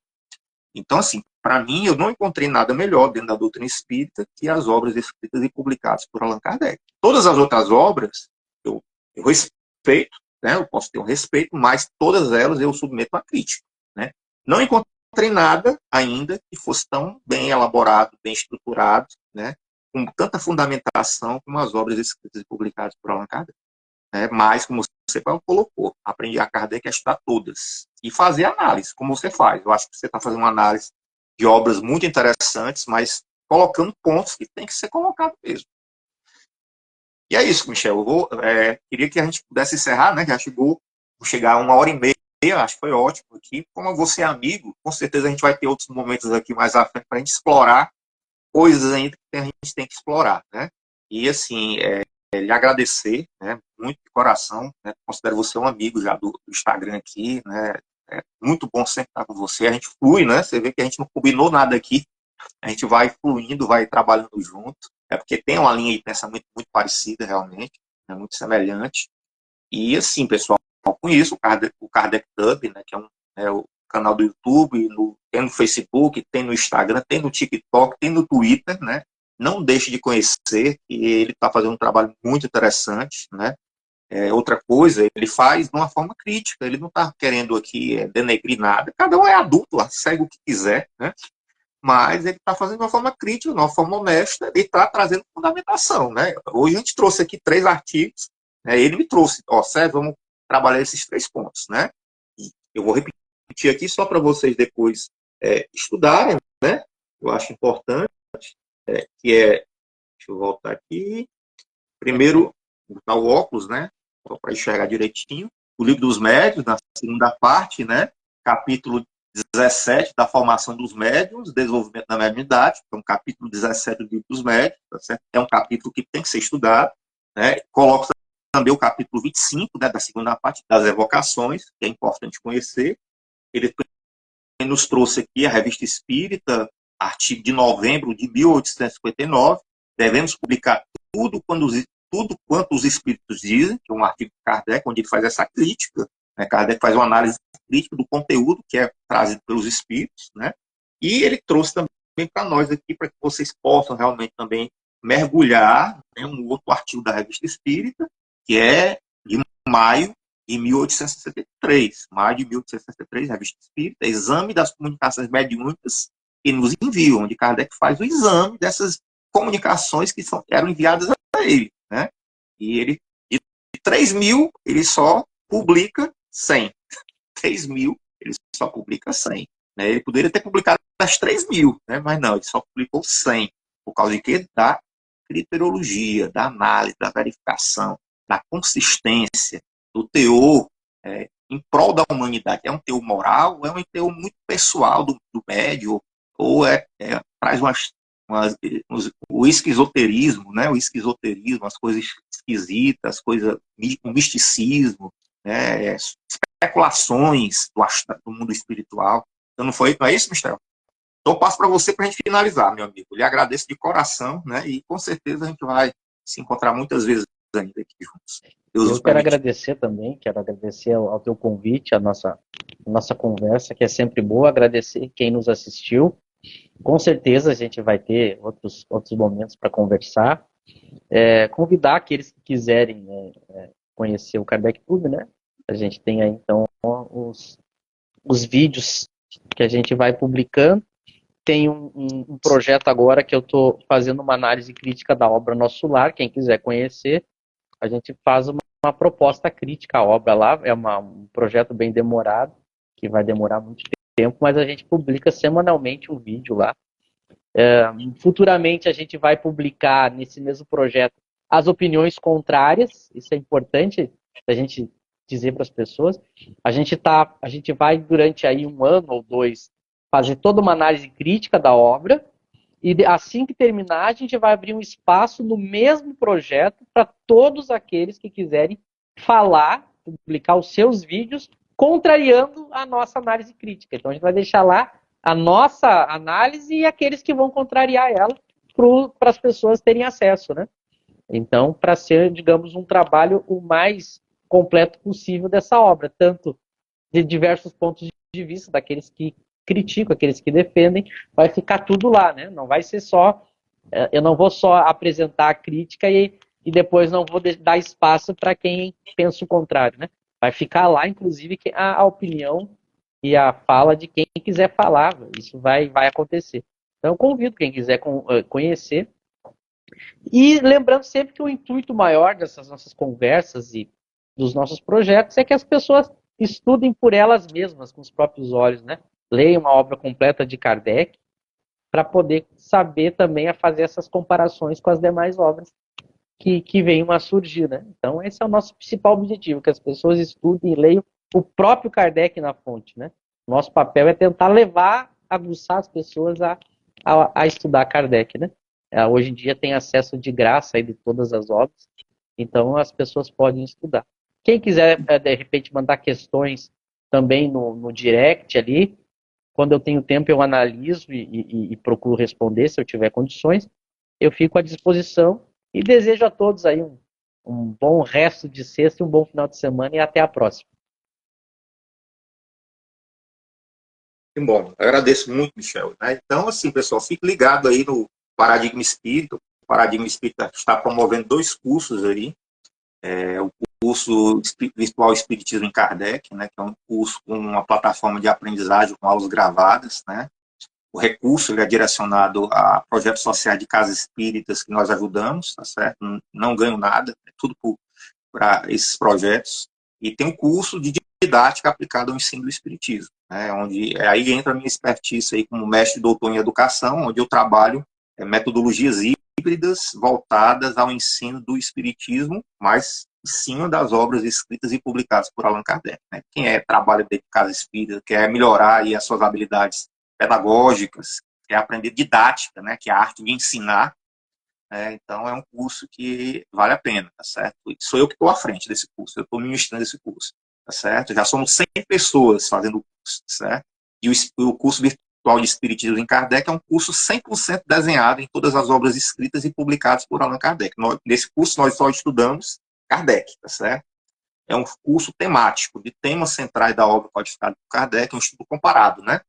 Então, assim, para mim, eu não encontrei nada melhor dentro da doutrina espírita que as obras escritas e publicadas por Allan Kardec. Todas as outras obras, eu respeito, né, eu posso ter um respeito, mas todas elas eu submeto à crítica. Né? Não encontrei nada ainda que fosse tão bem elaborado, bem estruturado, né, com tanta fundamentação como as obras escritas e publicadas por Allan Kardec. Né? Mas, como você colocou, aprender a Kardec é estudar todas e fazer análise, como você faz. Eu acho que você está fazendo uma análise de obras muito interessantes, mas colocando pontos que tem que ser colocado mesmo. E é isso, Michel. Queria que a gente pudesse encerrar, né? Já vou chegar a 1h30, acho que foi ótimo aqui. Como você é amigo, com certeza a gente vai ter outros momentos aqui mais à frente para a gente explorar coisas ainda que a gente tem que explorar, né? E assim, lhe agradecer, né, muito de coração, né, considero você um amigo já do Instagram aqui, né, é muito bom sempre estar com você, a gente flui, né, você vê que a gente não combinou nada aqui, a gente vai fluindo, vai trabalhando junto, porque tem uma linha de pensamento muito parecida realmente, é muito semelhante, e assim, pessoal, conheço o Kardec Club, né, que é o canal do YouTube, tem no Facebook, tem no Instagram, tem no TikTok, tem no Twitter, né? Não deixe de conhecer, que ele está fazendo um trabalho muito interessante, né? Outra coisa, ele faz de uma forma crítica, ele não está querendo aqui denegrir nada, cada um é adulto, segue o que quiser, né? Mas ele está fazendo de uma forma crítica, de uma forma honesta, e está trazendo fundamentação, né? Hoje a gente trouxe aqui 3 artigos, né? Ele me trouxe, ó, Sérgio, vamos trabalhar esses 3 pontos, né? E eu vou repetir aqui só para vocês depois estudarem, né? Eu acho importante, que deixa eu voltar aqui, primeiro, botar o óculos, né? Para enxergar direitinho. O Livro dos Médiuns, na segunda parte, né? Capítulo 17 da formação dos médiuns, desenvolvimento da mediunidade, então capítulo 17 do Livro dos Médiuns, tá certo? É um capítulo que tem que ser estudado, né? Coloco também o capítulo 25, né, da segunda parte, das evocações, que é importante conhecer. Ele nos trouxe aqui a Revista Espírita, artigo de novembro de 1859, devemos publicar tudo quanto os espíritos dizem, que é um artigo de Kardec, onde ele faz essa crítica, né? Kardec faz uma análise crítica do conteúdo que é trazido pelos espíritos, né? E ele trouxe também para nós aqui, para que vocês possam realmente também mergulhar, né, um outro artigo da Revista Espírita, que é de maio de 1863, maio de 1863, Revista Espírita, Exame das Comunicações Mediúnicas que nos enviam, onde Kardec faz o exame dessas comunicações que eram enviadas a ele, né? E ele, de 3.000, ele só publica 100. 3.000, ele só publica 100. Né? Ele poderia ter publicado as 3.000, né? Mas não, ele só publicou 100. Por causa de quê? Da criteriologia, da análise, da verificação, da consistência, do teor em prol da humanidade. É um teor moral, é um teor muito pessoal do médio, ou traz o esquizoterismo, né? O esquizoterismo, as coisas esquisitas, o misticismo, né? Especulações do mundo espiritual. Então não é isso, Michel? Então eu passo para você para a gente finalizar, meu amigo. Lhe agradeço de coração, né? E com certeza a gente vai se encontrar muitas vezes ainda aqui juntos. Deus Eu nos quero permitir. agradecer também, quero agradecer ao teu convite, a nossa conversa, que é sempre boa, agradecer quem nos assistiu. Com certeza a gente vai ter outros momentos para conversar. Convidar aqueles que quiserem, né, conhecer o Kardec Clube, né? A gente tem aí, então, os vídeos que a gente vai publicando. Tem um projeto agora que eu estou fazendo uma análise crítica da obra Nosso Lar. Quem quiser conhecer, a gente faz uma proposta crítica à obra lá. É um projeto bem demorado, que vai demorar muito tempo, mas a gente publica semanalmente um vídeo lá. Futuramente a gente vai publicar nesse mesmo projeto as opiniões contrárias. Isso é importante a gente dizer para as pessoas. A gente vai durante aí 1 ano ou 2 fazer toda uma análise crítica da obra e assim que terminar a gente vai abrir um espaço no mesmo projeto para todos aqueles que quiserem falar, publicar os seus vídeos contrariando a nossa análise crítica. Então a gente vai deixar lá a nossa análise e aqueles que vão contrariar ela para as pessoas terem acesso, né? Então, para ser, digamos, um trabalho o mais completo possível dessa obra, tanto de diversos pontos de vista, daqueles que criticam, aqueles que defendem, vai ficar tudo lá, né? Não vai ser só, eu não vou só apresentar a crítica e depois não vou dar espaço para quem pensa o contrário, né? Vai ficar lá, inclusive, a opinião e a fala de quem quiser falar. Isso vai acontecer. Então, eu convido quem quiser conhecer. E lembrando sempre que o intuito maior dessas nossas conversas e dos nossos projetos é que as pessoas estudem por elas mesmas, com os próprios olhos, né? Leiam uma obra completa de Kardec para poder saber também a fazer essas comparações com as demais obras que venham a surgir, né? Então, esse é o nosso principal objetivo, que as pessoas estudem e leiam o próprio Kardec na fonte, né? Nosso papel é tentar aguçar as pessoas a estudar Kardec, né? Hoje em dia tem acesso de graça aí de todas as obras, então as pessoas podem estudar. Quem quiser, de repente, mandar questões também no direct ali, quando eu tenho tempo eu analiso e procuro responder, se eu tiver condições, eu fico à disposição e desejo a todos aí um bom resto de sexta, um bom final de semana e até a próxima. Que bom, agradeço muito, Michel. Né? Então, assim, pessoal, fique ligado aí no Paradigma Espírita. O Paradigma Espírita está promovendo 2 cursos aí. O curso Virtual Espiritismo em Kardec, né, que é um curso com uma plataforma de aprendizagem com aulas gravadas, né. O recurso ele é direcionado a projetos sociais de casas espíritas que nós ajudamos, tá certo? Não ganho nada, é tudo para esses projetos. E tem um curso de didática aplicada ao ensino do espiritismo, né, onde aí entra a minha expertise aí como mestre e doutor em educação, onde eu trabalho metodologias híbridas voltadas ao ensino do espiritismo, mas em cima das obras escritas e publicadas por Allan Kardec. Né? Quem trabalha dentro de casa espírita, quer melhorar aí as suas habilidades pedagógicas, quer aprender didática, né? Que é a arte de ensinar. Então, é um curso que vale a pena, tá certo? E sou eu que estou à frente desse curso, eu estou ministrando esse curso, tá certo? Já somos 100 pessoas fazendo o curso, tá certo? E o curso virtual de Espiritismo em Kardec é um curso 100% desenhado em todas as obras escritas e publicadas por Allan Kardec. Nesse curso, nós só estudamos Kardec, tá certo? É um curso temático, de temas centrais da obra codificada por Kardec, um estudo comparado, né?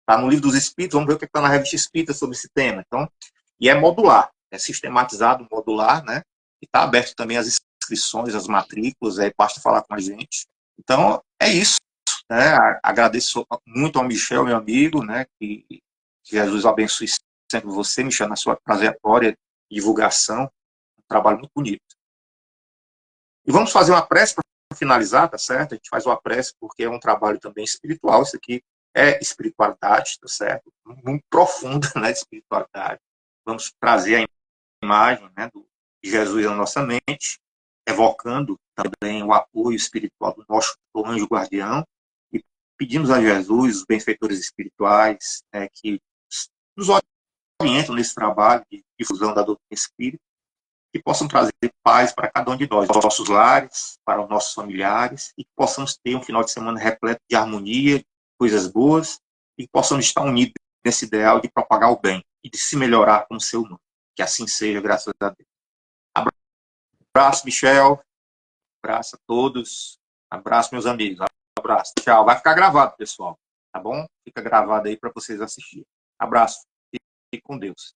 Está no Livro dos Espíritos, vamos ver o que está na Revista Espírita sobre esse tema. Então, e é modular, é sistematizado, modular, né? E está aberto também as inscrições, as matrículas, aí basta falar com a gente. Então, é isso. Né? Agradeço muito ao Michel, meu amigo, né? Que Jesus abençoe sempre você, Michel, na sua trajetória de divulgação. Um trabalho muito bonito. E vamos fazer uma prece para finalizar, tá certo? A gente faz uma prece porque é um trabalho também espiritual, isso aqui é espiritualidade, tá certo? Muito profunda, né, espiritualidade. vamos trazer a imagem, né, de Jesus na nossa mente, evocando também o apoio espiritual do nosso anjo guardião, e pedimos a Jesus, os benfeitores espirituais, que nos orientam nesse trabalho de difusão da doutrina espírita, que possam trazer paz para cada um de nós, para os nossos lares, para os nossos familiares, e que possamos ter um final de semana repleto de harmonia, coisas boas, e que possamos estar unidos nesse ideal de propagar o bem e de se melhorar como ser humano. Que assim seja, graças a Deus. Abraço, Michel. Abraço a todos. Abraço, meus amigos. Abraço. Tchau. Vai ficar gravado, pessoal. Tá bom? Fica gravado aí para vocês assistirem. Abraço. Fique com Deus.